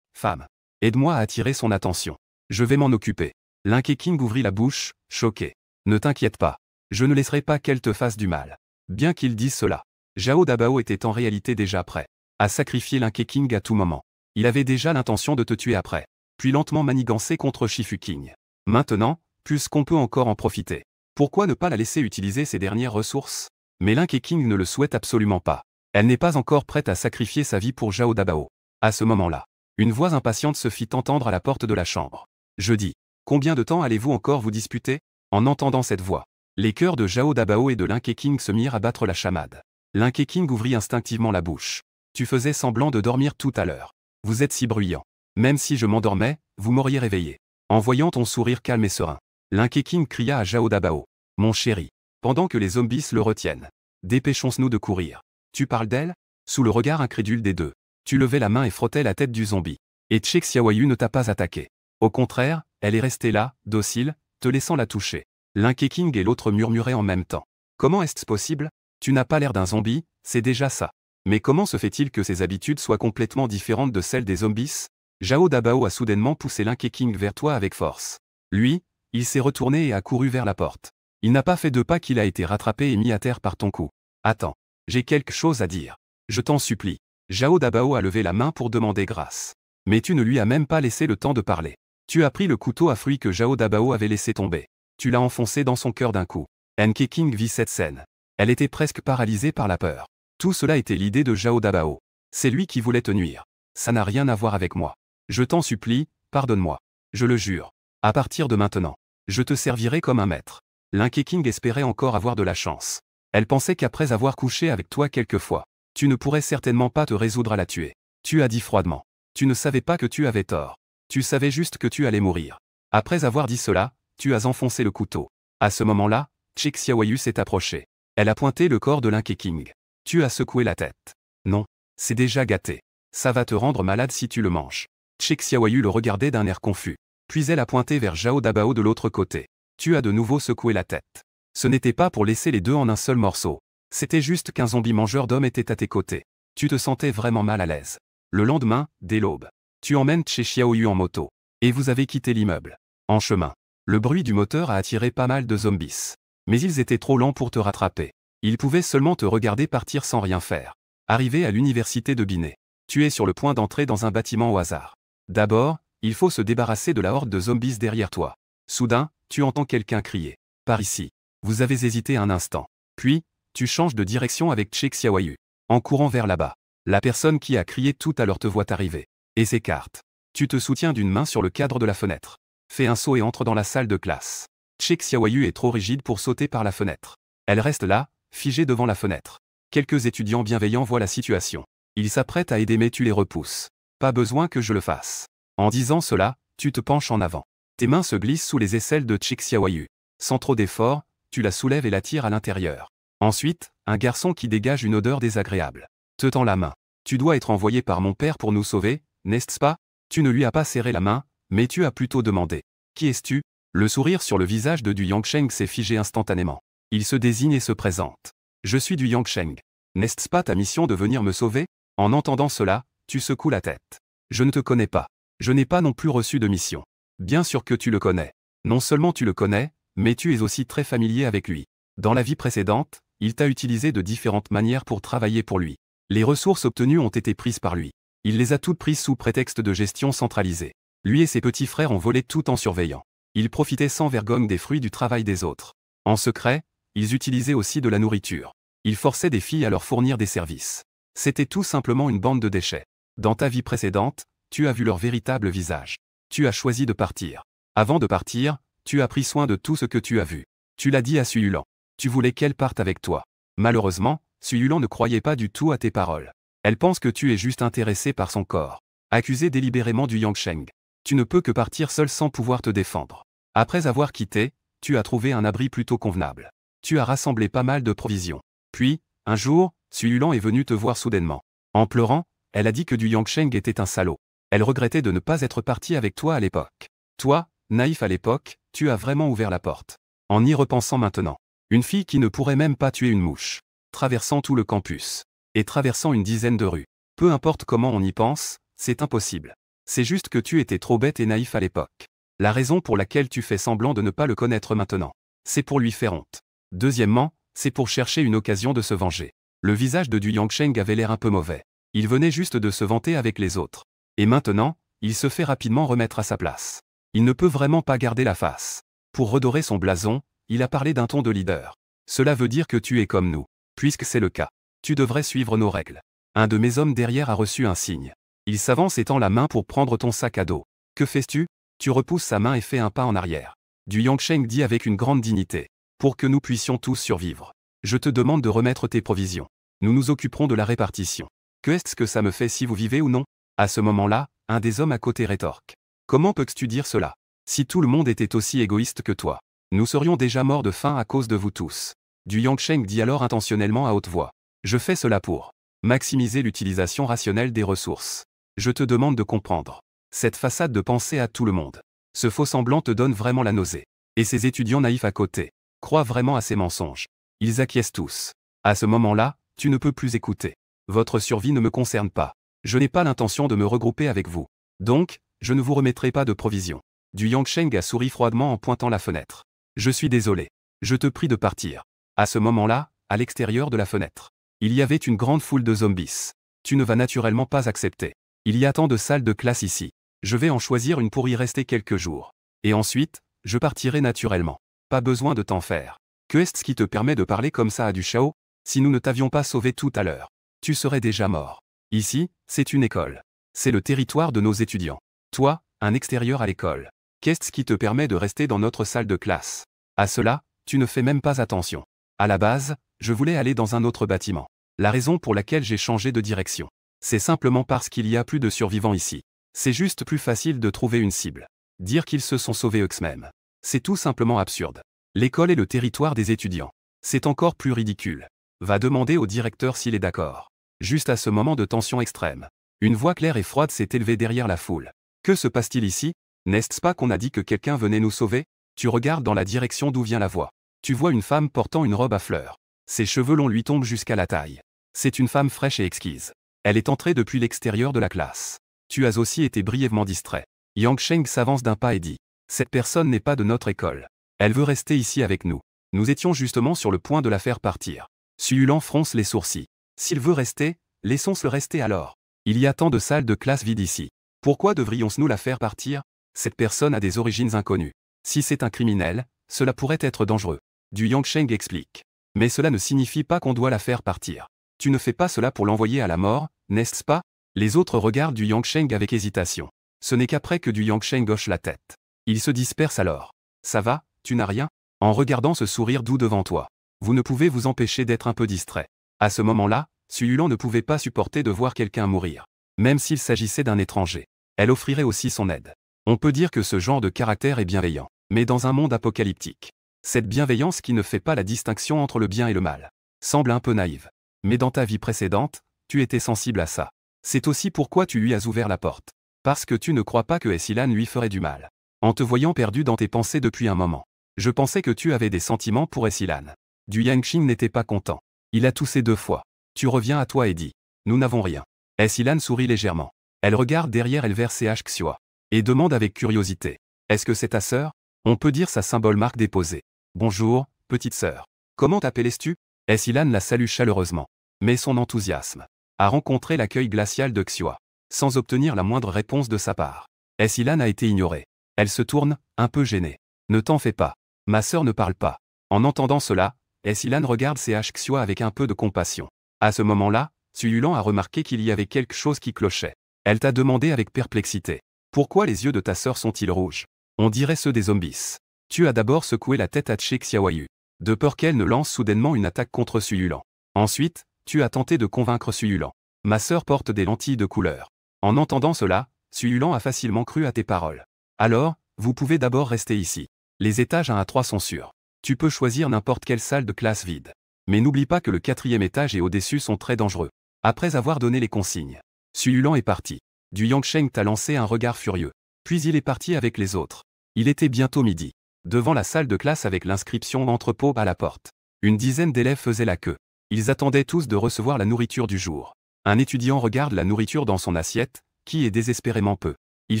A: Femme, aide-moi à attirer son attention. Je vais m'en occuper. Linké King ouvrit la bouche, choqué. Ne t'inquiète pas. Je ne laisserai pas qu'elle te fasse du mal. Bien qu'il dise cela, Jao Dabao était en réalité déjà prêt à sacrifier Linké King à tout moment. Il avait déjà l'intention de te tuer après, puis lentement manigancer contre Shifu King. Maintenant, puisqu'on peut encore en profiter, pourquoi ne pas la laisser utiliser ses dernières ressources? Mais Linké King ne le souhaite absolument pas. Elle n'est pas encore prête à sacrifier sa vie pour Jao Dabao. À ce moment-là, une voix impatiente se fit entendre à la porte de la chambre. Je dis, combien de temps allez-vous encore vous disputer? En entendant cette voix, les cœurs de Jao Dabao et de Linké King se mirent à battre la chamade. Linké King ouvrit instinctivement la bouche. Tu faisais semblant de dormir tout à l'heure. Vous êtes si bruyant. Même si je m'endormais, vous m'auriez réveillé. En voyant ton sourire calme et serein, Linké King cria à Jao Dabao. Mon chéri. Pendant que les zombies le retiennent. Dépêchons-nous de courir. Tu parles d'elle? Sous le regard incrédule des deux, tu levais la main et frottais la tête du zombie. Et Chek Xiaoyu ne t'a pas attaqué. Au contraire, elle est restée là, docile, te laissant la toucher. L'un King et l'autre murmuraient en même temps. Comment est-ce possible? Tu n'as pas l'air d'un zombie, c'est déjà ça. Mais comment se fait-il que ses habitudes soient complètement différentes de celles des zombies? Zhao Dabao a soudainement poussé l'un King vers toi avec force. Lui, il s'est retourné et a couru vers la porte. Il n'a pas fait 2 pas qu'il a été rattrapé et mis à terre par ton coup. Attends, j'ai quelque chose à dire. Je t'en supplie. Zhao Dabao a levé la main pour demander grâce. Mais tu ne lui as même pas laissé le temps de parler. Tu as pris le couteau à fruits que Zhao Dabao avait laissé tomber. Tu l'as enfoncé dans son cœur d'un coup. NK King vit cette scène. Elle était presque paralysée par la peur. Tout cela était l'idée de Zhao Dabao. C'est lui qui voulait te nuire. Ça n'a rien à voir avec moi. Je t'en supplie, pardonne-moi. Je le jure. À partir de maintenant, je te servirai comme un maître. L'Inké King espérait encore avoir de la chance. Elle pensait qu'après avoir couché avec toi quelquefois, tu ne pourrais certainement pas te résoudre à la tuer. Tu as dit froidement. Tu ne savais pas que tu avais tort. Tu savais juste que tu allais mourir. Après avoir dit cela, tu as enfoncé le couteau. À ce moment-là, Chek Xiaoyu s'est approchée. Elle a pointé le corps de l'Inké King. Tu as secoué la tête. Non, c'est déjà gâté. Ça va te rendre malade si tu le manges. Chek Xiaoyu le regardait d'un air confus. Puis elle a pointé vers Zhao Dabao de l'autre côté. Tu as de nouveau secoué la tête. Ce n'était pas pour laisser les deux en un seul morceau. C'était juste qu'un zombie mangeur d'hommes était à tes côtés. Tu te sentais vraiment mal à l'aise. Le lendemain, dès l'aube, tu emmènes Chek Xiaoyu en moto. Et vous avez quitté l'immeuble. En chemin, le bruit du moteur a attiré pas mal de zombies. Mais ils étaient trop lents pour te rattraper. Ils pouvaient seulement te regarder partir sans rien faire. Arrivé à l'université de Binet, tu es sur le point d'entrer dans un bâtiment au hasard. D'abord, il faut se débarrasser de la horde de zombies derrière toi. Soudain, tu entends quelqu'un crier. Par ici. Vous avez hésité un instant. Puis, tu changes de direction avec Chek Xiaoyu. En courant vers là-bas, la personne qui a crié tout à l'heure te voit arriver. Et s'écarte. Tu te soutiens d'une main sur le cadre de la fenêtre. Fais un saut et entre dans la salle de classe. Chek Xiaoyu est trop rigide pour sauter par la fenêtre. Elle reste là, figée devant la fenêtre. Quelques étudiants bienveillants voient la situation. Ils s'apprêtent à aider mais tu les repousses. Pas besoin que je le fasse. En disant cela, tu te penches en avant. Tes mains se glissent sous les aisselles de Chek Xiaoyu. Sans trop d'effort, tu la soulèves et la tires à l'intérieur. Ensuite, un garçon qui dégage une odeur désagréable te tend la main. Tu dois être envoyé par mon père pour nous sauver, n'est-ce pas? Tu ne lui as pas serré la main, mais tu as plutôt demandé. Qui es-tu? Le sourire sur le visage de Du Yangsheng s'est figé instantanément. Il se désigne et se présente. Je suis Du Yangsheng. N'est-ce pas ta mission de venir me sauver? En entendant cela, tu secoues la tête. Je ne te connais pas. Je n'ai pas non plus reçu de mission. Bien sûr que tu le connais. Non seulement tu le connais, mais tu es aussi très familier avec lui. Dans la vie précédente, il t'a utilisé de différentes manières pour travailler pour lui. Les ressources obtenues ont été prises par lui. Il les a toutes prises sous prétexte de gestion centralisée. Lui et ses petits frères ont volé tout en surveillant. Ils profitaient sans vergogne des fruits du travail des autres. En secret, ils utilisaient aussi de la nourriture. Ils forçaient des filles à leur fournir des services. C'était tout simplement une bande de déchets. Dans ta vie précédente, tu as vu leur véritable visage. Tu as choisi de partir. Avant de partir, tu as pris soin de tout ce que tu as vu. Tu l'as dit à Suyulan. Tu voulais qu'elle parte avec toi. Malheureusement, Suyulan ne croyait pas du tout à tes paroles. Elle pense que tu es juste intéressé par son corps. Accusé délibérément du Yangsheng. Tu ne peux que partir seul sans pouvoir te défendre. Après avoir quitté, tu as trouvé un abri plutôt convenable. Tu as rassemblé pas mal de provisions. Puis, un jour, Suyulan est venu te voir soudainement. En pleurant, elle a dit que Du Yangsheng était un salaud. Elle regrettait de ne pas être partie avec toi à l'époque. Toi, naïf à l'époque, tu as vraiment ouvert la porte. En y repensant maintenant, une fille qui ne pourrait même pas tuer une mouche, traversant tout le campus, et traversant une dizaine de rues. Peu importe comment on y pense, c'est impossible. C'est juste que tu étais trop bête et naïf à l'époque. La raison pour laquelle tu fais semblant de ne pas le connaître maintenant, c'est pour lui faire honte. Deuxièmement, c'est pour chercher une occasion de se venger. Le visage de Du Yangsheng avait l'air un peu mauvais. Il venait juste de se vanter avec les autres. Et maintenant, il se fait rapidement remettre à sa place. Il ne peut vraiment pas garder la face. Pour redorer son blason, il a parlé d'un ton de leader. Cela veut dire que tu es comme nous. Puisque c'est le cas, tu devrais suivre nos règles. Un de mes hommes derrière a reçu un signe. Il s'avance et tend la main pour prendre ton sac à dos. Que fais-tu? Tu repousses sa main et fais un pas en arrière. Du Yangsheng dit avec une grande dignité. Pour que nous puissions tous survivre, je te demande de remettre tes provisions. Nous nous occuperons de la répartition. Que est-ce que ça me fait si vous vivez ou non? À ce moment-là, un des hommes à côté rétorque. Comment peux-tu dire cela? Si tout le monde était aussi égoïste que toi, nous serions déjà morts de faim à cause de vous tous. Du Yangsheng dit alors intentionnellement à haute voix. Je fais cela pour maximiser l'utilisation rationnelle des ressources. Je te demande de comprendre. Cette façade de penser à tout le monde. Ce faux semblant te donne vraiment la nausée. Et ces étudiants naïfs à côté croient vraiment à ces mensonges. Ils acquiescent tous. À ce moment-là, tu ne peux plus écouter. Votre survie ne me concerne pas. Je n'ai pas l'intention de me regrouper avec vous. Donc, je ne vous remettrai pas de provisions. Du Yangsheng a souri froidement en pointant la fenêtre. Je suis désolé. Je te prie de partir. À ce moment-là, à l'extérieur de la fenêtre, il y avait une grande foule de zombies. Tu ne vas naturellement pas accepter. Il y a tant de salles de classe ici. Je vais en choisir une pour y rester quelques jours. Et ensuite, je partirai naturellement. Pas besoin de t'en faire. Que est-ce qui te permet de parler comme ça à du Shao? Si nous ne t'avions pas sauvé tout à l'heure, tu serais déjà mort. Ici, c'est une école. C'est le territoire de nos étudiants. Toi, un extérieur à l'école. Qu'est-ce qui te permet de rester dans notre salle de classe? À cela, tu ne fais même pas attention. À la base, je voulais aller dans un autre bâtiment. La raison pour laquelle j'ai changé de direction, c'est simplement parce qu'il y a plus de survivants ici. C'est juste plus facile de trouver une cible. Dire qu'ils se sont sauvés eux-mêmes. C'est tout simplement absurde. L'école est le territoire des étudiants. C'est encore plus ridicule. Va demander au directeur s'il est d'accord. Juste à ce moment de tension extrême, une voix claire et froide s'est élevée derrière la foule. Que se passe-t-il ici? N'est-ce pas qu'on a dit que quelqu'un venait nous sauver? Tu regardes dans la direction d'où vient la voix. Tu vois une femme portant une robe à fleurs. Ses cheveux longs lui tombent jusqu'à la taille. C'est une femme fraîche et exquise. Elle est entrée depuis l'extérieur de la classe. Tu as aussi été brièvement distrait. Yangsheng s'avance d'un pas et dit. Cette personne n'est pas de notre école. Elle veut rester ici avec nous. Nous étions justement sur le point de la faire partir. Suyulan fronce les sourcils. S'il veut rester, laissons-le rester alors. Il y a tant de salles de classe vides ici. Pourquoi devrions-nous la faire partir? Cette personne a des origines inconnues. Si c'est un criminel, cela pourrait être dangereux. Du Yangsheng explique. Mais cela ne signifie pas qu'on doit la faire partir. Tu ne fais pas cela pour l'envoyer à la mort, n'est-ce pas? Les autres regardent du Yangsheng avec hésitation. Ce n'est qu'après que du Yangsheng hoche la tête. Ils se dispersent alors. Ça va, tu n'as rien? En regardant ce sourire doux devant toi, vous ne pouvez vous empêcher d'être un peu distrait. À ce moment-là, Suyulan ne pouvait pas supporter de voir quelqu'un mourir. Même s'il s'agissait d'un étranger. Elle offrirait aussi son aide. On peut dire que ce genre de caractère est bienveillant. Mais dans un monde apocalyptique, cette bienveillance qui ne fait pas la distinction entre le bien et le mal semble un peu naïve. Mais dans ta vie précédente, tu étais sensible à ça. C'est aussi pourquoi tu lui as ouvert la porte. Parce que tu ne crois pas que Esilan lui ferait du mal. En te voyant perdu dans tes pensées depuis un moment, je pensais que tu avais des sentiments pour Esilan. Du Yangsheng n'était pas content. Il a toussé 2 fois. Tu reviens à toi et dis. Nous n'avons rien. Esilan sourit légèrement. Elle regarde derrière elle vers Ch Xiua. Et demande avec curiosité. Est-ce que c'est ta sœur? On peut dire sa symbole marque déposée. Bonjour, petite sœur. Comment t'appelles-tu? Esilan la salue chaleureusement. Mais son enthousiasme a rencontré l'accueil glacial de Xiua, sans obtenir la moindre réponse de sa part. Esilan a été ignorée. Elle se tourne, un peu gênée. Ne t'en fais pas. Ma sœur ne parle pas. En entendant cela, Esilan regarde Ch Xiua avec un peu de compassion. À ce moment-là, Suyulan a remarqué qu'il y avait quelque chose qui clochait. Elle t'a demandé avec perplexité. Pourquoi les yeux de ta sœur sont-ils rouges? On dirait ceux des zombies. Tu as d'abord secoué la tête à Che Xiaoyu, de peur qu'elle ne lance soudainement une attaque contre Suyulan. Ensuite, tu as tenté de convaincre Suyulan. Ma sœur porte des lentilles de couleur. En entendant cela, Suyulan a facilement cru à tes paroles. Alors, vous pouvez d'abord rester ici. Les étages 1 à 3 sont sûrs. Tu peux choisir n'importe quelle salle de classe vide. Mais n'oublie pas que le 4e étage et au-dessus sont très dangereux. Après avoir donné les consignes, Suyulan est parti. Du Yangsheng t'a lancé un regard furieux. Puis il est parti avec les autres. Il était bientôt midi. Devant la salle de classe avec l'inscription entrepôt à la porte. Une dizaine d'élèves faisaient la queue. Ils attendaient tous de recevoir la nourriture du jour. Un étudiant regarde la nourriture dans son assiette, qui est désespérément peu. Il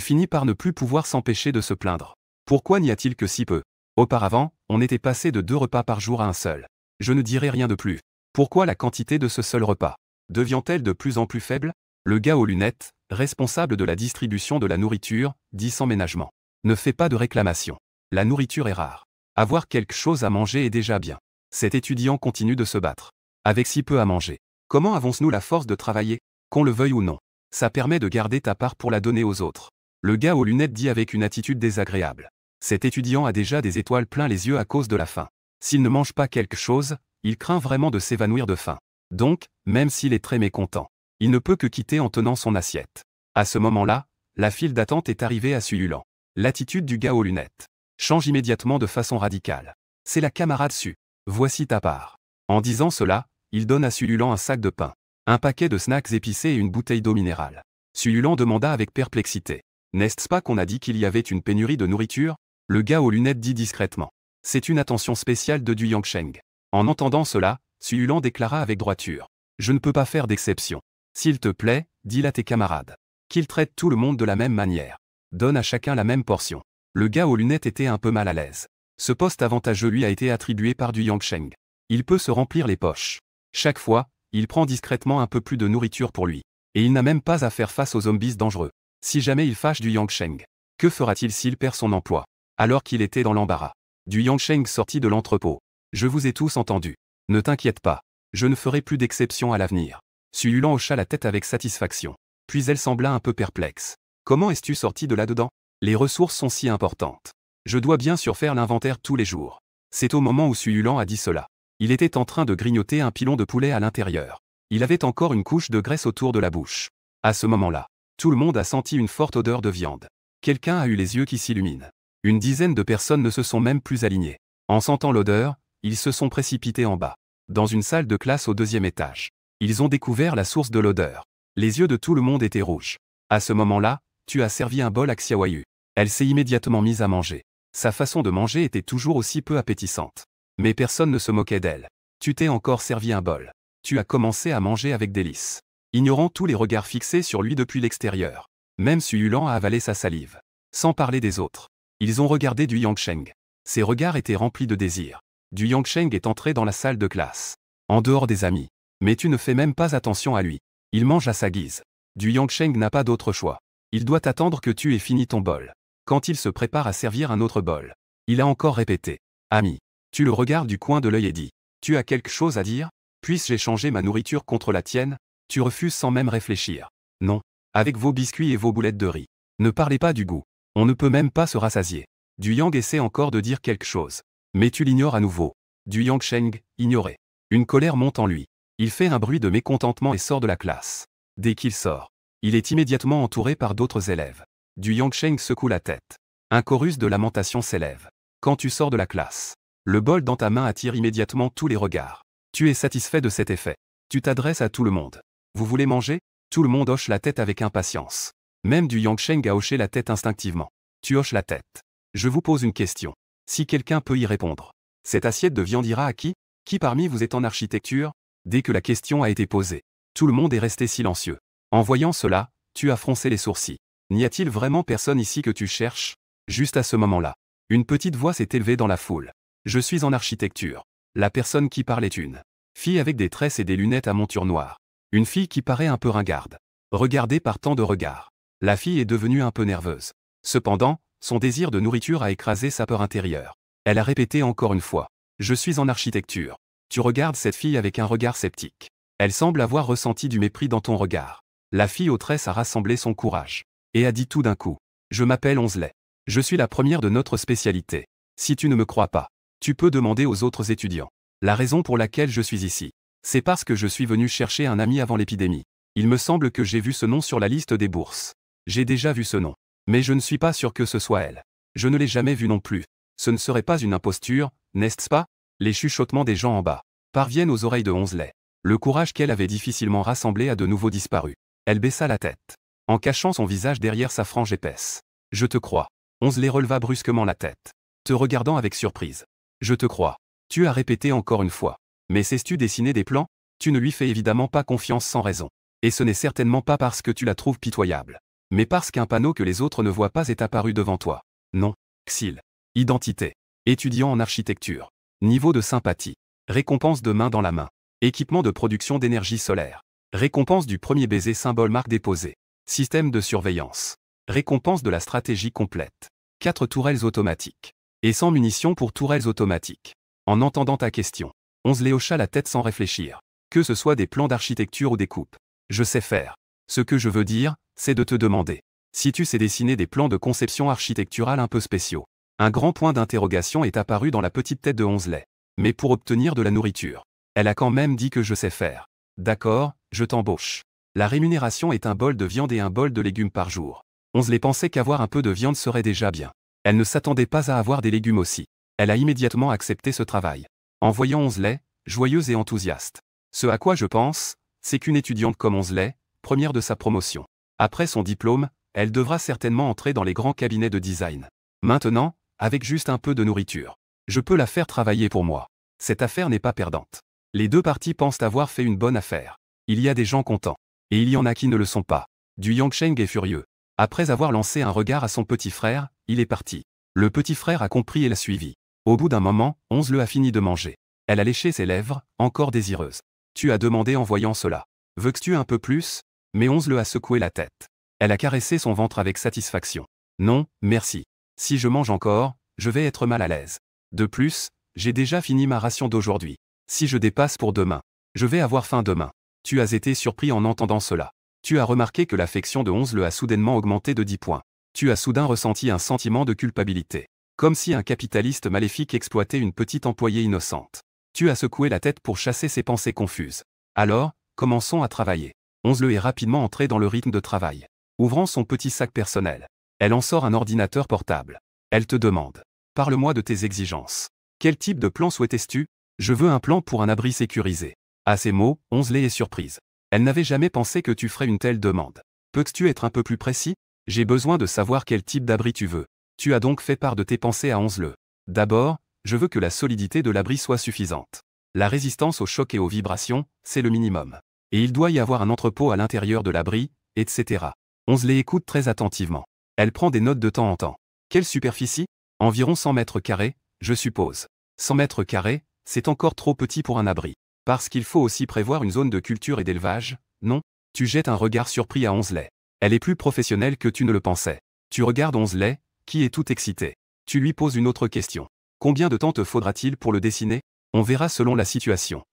A: finit par ne plus pouvoir s'empêcher de se plaindre. Pourquoi n'y a-t-il que si peu? Auparavant, on était passé de 2 repas par jour à un seul. Je ne dirai rien de plus. Pourquoi la quantité de ce seul repas devient-elle de plus en plus faible? Le gars aux lunettes, responsable de la distribution de la nourriture, dit sans ménagement. Ne fais pas de réclamation. La nourriture est rare. Avoir quelque chose à manger est déjà bien. Cet étudiant continue de se battre. Avec si peu à manger. Comment avons-nous la force de travailler? Qu'on le veuille ou non. Ça permet de garder ta part pour la donner aux autres. Le gars aux lunettes dit avec une attitude désagréable. Cet étudiant a déjà des étoiles plein les yeux à cause de la faim. S'il ne mange pas quelque chose, il craint vraiment de s'évanouir de faim. Donc, même s'il est très mécontent, il ne peut que quitter en tenant son assiette. À ce moment-là, la file d'attente est arrivée à Suyulan. L'attitude du gars aux lunettes change immédiatement de façon radicale. C'est la camarade Su. Voici ta part. En disant cela, il donne à Suyulan un sac de pain, un paquet de snacks épicés et une bouteille d'eau minérale. Suyulan demanda avec perplexité. N'est-ce pas qu'on a dit qu'il y avait une pénurie de nourriture? Le gars aux lunettes dit discrètement. C'est une attention spéciale de Du Yangsheng. En entendant cela, Su Yulan déclara avec droiture. Je ne peux pas faire d'exception. S'il te plaît, dis-le à tes camarades. Qu'ils traitent tout le monde de la même manière. Donne à chacun la même portion. Le gars aux lunettes était un peu mal à l'aise. Ce poste avantageux lui a été attribué par Du Yangsheng. Il peut se remplir les poches. Chaque fois, il prend discrètement un peu plus de nourriture pour lui. Et il n'a même pas à faire face aux zombies dangereux. Si jamais il fâche Du Yangsheng, que fera-t-il s'il perd son emploi? Alors qu'il était dans l'embarras. Du Yangsheng sortit de l'entrepôt. Je vous ai tous entendus. Ne t'inquiète pas. Je ne ferai plus d'exception à l'avenir. Su Yulan hocha la tête avec satisfaction. Puis elle sembla un peu perplexe. Comment es-tu sorti de là-dedans? Les ressources sont si importantes. Je dois bien sûr faire l'inventaire tous les jours. C'est au moment où Su Yulan a dit cela. Il était en train de grignoter un pilon de poulet à l'intérieur. Il avait encore une couche de graisse autour de la bouche. À ce moment-là, tout le monde a senti une forte odeur de viande. Quelqu'un a eu les yeux qui s'illuminent. Une dizaine de personnes ne se sont même plus alignées. En sentant l'odeur, ils se sont précipités en bas. Dans une salle de classe au 2e étage. Ils ont découvert la source de l'odeur. Les yeux de tout le monde étaient rouges. À ce moment-là, tu as servi un bol à Xiaoyu. Elle s'est immédiatement mise à manger. Sa façon de manger était toujours aussi peu appétissante. Mais personne ne se moquait d'elle. Tu t'es encore servi un bol. Tu as commencé à manger avec délice. Ignorant tous les regards fixés sur lui depuis l'extérieur. Même Su Yulan a avalé sa salive. Sans parler des autres. Ils ont regardé Du Yangsheng. Ses regards étaient remplis de désir. Du Yangsheng est entré dans la salle de classe. En dehors des amis. Mais tu ne fais même pas attention à lui. Il mange à sa guise. Du Yangsheng n'a pas d'autre choix. Il doit attendre que tu aies fini ton bol. Quand il se prépare à servir un autre bol. Il a encore répété. Ami. Tu le regardes du coin de l'œil et dis. Tu as quelque chose à dire? Puisse-je échanger ma nourriture contre la tienne? Tu refuses sans même réfléchir. Non. Avec vos biscuits et vos boulettes de riz. Ne parlez pas du goût. On ne peut même pas se rassasier. Du Yang essaie encore de dire quelque chose. Mais tu l'ignores à nouveau. Du Yangsheng, ignoré. Une colère monte en lui. Il fait un bruit de mécontentement et sort de la classe. Dès qu'il sort, il est immédiatement entouré par d'autres élèves. Du Yangsheng secoue la tête. Un chorus de lamentations s'élève. Quand tu sors de la classe, le bol dans ta main attire immédiatement tous les regards. Tu es satisfait de cet effet. Tu t'adresses à tout le monde. Vous voulez manger? Tout le monde hoche la tête avec impatience. Même Du Yangsheng a hoché la tête instinctivement. Tu hoches la tête. Je vous pose une question. Si quelqu'un peut y répondre. Cette assiette de viande ira à qui? Qui parmi vous est en architecture? Dès que la question a été posée, tout le monde est resté silencieux. En voyant cela, tu as froncé les sourcils. N'y a-t-il vraiment personne ici que tu cherches? Juste à ce moment-là, une petite voix s'est élevée dans la foule. Je suis en architecture. La personne qui parle est une fille avec des tresses et des lunettes à monture noire. Une fille qui paraît un peu ringarde. Regardée par tant de regards. La fille est devenue un peu nerveuse. Cependant, son désir de nourriture a écrasé sa peur intérieure. Elle a répété encore une fois. Je suis en architecture. Tu regardes cette fille avec un regard sceptique. Elle semble avoir ressenti du mépris dans ton regard. La fille aux tresses a rassemblé son courage. Et a dit tout d'un coup. Je m'appelle Onsley. Je suis la première de notre spécialité. Si tu ne me crois pas, tu peux demander aux autres étudiants. La raison pour laquelle je suis ici, c'est parce que je suis venu chercher un ami avant l'épidémie. Il me semble que j'ai vu ce nom sur la liste des bourses. J'ai déjà vu ce nom. Mais je ne suis pas sûr que ce soit elle. Je ne l'ai jamais vue non plus. Ce ne serait pas une imposture, n'est-ce pas? Les chuchotements des gens en bas parviennent aux oreilles de Onsley. Le courage qu'elle avait difficilement rassemblé a de nouveau disparu. Elle baissa la tête, en cachant son visage derrière sa frange épaisse. Je te crois. Onsley releva brusquement la tête, te regardant avec surprise. Je te crois. Tu as répété encore une fois. Mais sais-tu dessiner des plans? Tu ne lui fais évidemment pas confiance sans raison. Et ce n'est certainement pas parce que tu la trouves pitoyable. Mais parce qu'un panneau que les autres ne voient pas est apparu devant toi. Non. Xil. Identité. Étudiant en architecture. Niveau de sympathie. Récompense de main dans la main. Équipement de production d'énergie solaire. Récompense du premier baiser symbole marque déposée. Système de surveillance. Récompense de la stratégie complète. 4 tourelles automatiques. Et 100 munitions pour tourelles automatiques. En entendant ta question, Onsley hocha la tête sans réfléchir. Que ce soit des plans d'architecture ou des coupes. Je sais faire. Ce que je veux dire, c'est de te demander. Si tu sais dessiner des plans de conception architecturale un peu spéciaux. Un grand point d'interrogation est apparu dans la petite tête de Onsley. Mais pour obtenir de la nourriture. Elle a quand même dit que je sais faire. D'accord, je t'embauche. La rémunération est un bol de viande et un bol de légumes par jour. Onsley pensait qu'avoir un peu de viande serait déjà bien. Elle ne s'attendait pas à avoir des légumes aussi. Elle a immédiatement accepté ce travail. En voyant Onsley, joyeuse et enthousiaste. Ce à quoi je pense, c'est qu'une étudiante comme Onsley, première de sa promotion, après son diplôme, elle devra certainement entrer dans les grands cabinets de design. Maintenant, avec juste un peu de nourriture, je peux la faire travailler pour moi. Cette affaire n'est pas perdante. Les deux parties pensent avoir fait une bonne affaire. Il y a des gens contents. Et il y en a qui ne le sont pas. Du Yangcheng est furieux. Après avoir lancé un regard à son petit frère, il est parti. Le petit frère a compris et l'a suivi. Au bout d'un moment, Onze a fini de manger. Elle a léché ses lèvres, encore désireuses. Tu as demandé en voyant cela. Veux-tu un peu plus? Mais Onze a secoué la tête. Elle a caressé son ventre avec satisfaction. Non, merci. Si je mange encore, je vais être mal à l'aise. De plus, j'ai déjà fini ma ration d'aujourd'hui. Si je dépasse pour demain, je vais avoir faim demain. Tu as été surpris en entendant cela. Tu as remarqué que l'affection de Onze a soudainement augmenté de 10 points. Tu as soudain ressenti un sentiment de culpabilité. Comme si un capitaliste maléfique exploitait une petite employée innocente. Tu as secoué la tête pour chasser ces pensées confuses. Alors, commençons à travailler. Onze est rapidement entré dans le rythme de travail. Ouvrant son petit sac personnel. Elle en sort un ordinateur portable. Elle te demande. Parle-moi de tes exigences. Quel type de plan souhaitais-tu? Je veux un plan pour un abri sécurisé. À ces mots, Onze est surprise. Elle n'avait jamais pensé que tu ferais une telle demande. Peux-tu être un peu plus précis? J'ai besoin de savoir quel type d'abri tu veux. Tu as donc fait part de tes pensées à Onze. D'abord, je veux que la solidité de l'abri soit suffisante. La résistance aux chocs et aux vibrations, c'est le minimum. Et il doit y avoir un entrepôt à l'intérieur de l'abri, etc. Onze écoute très attentivement. Elle prend des notes de temps en temps. Quelle superficie? Environ 100 mètres carrés, je suppose. 100 mètres carrés, c'est encore trop petit pour un abri. Parce qu'il faut aussi prévoir une zone de culture et d'élevage, non? Tu jettes un regard surpris à Onze. Elle est plus professionnelle que tu ne le pensais. Tu regardes Onze, qui est tout excité. Tu lui poses une autre question. Combien de temps te faudra-t-il pour le dessiner? On verra selon la situation.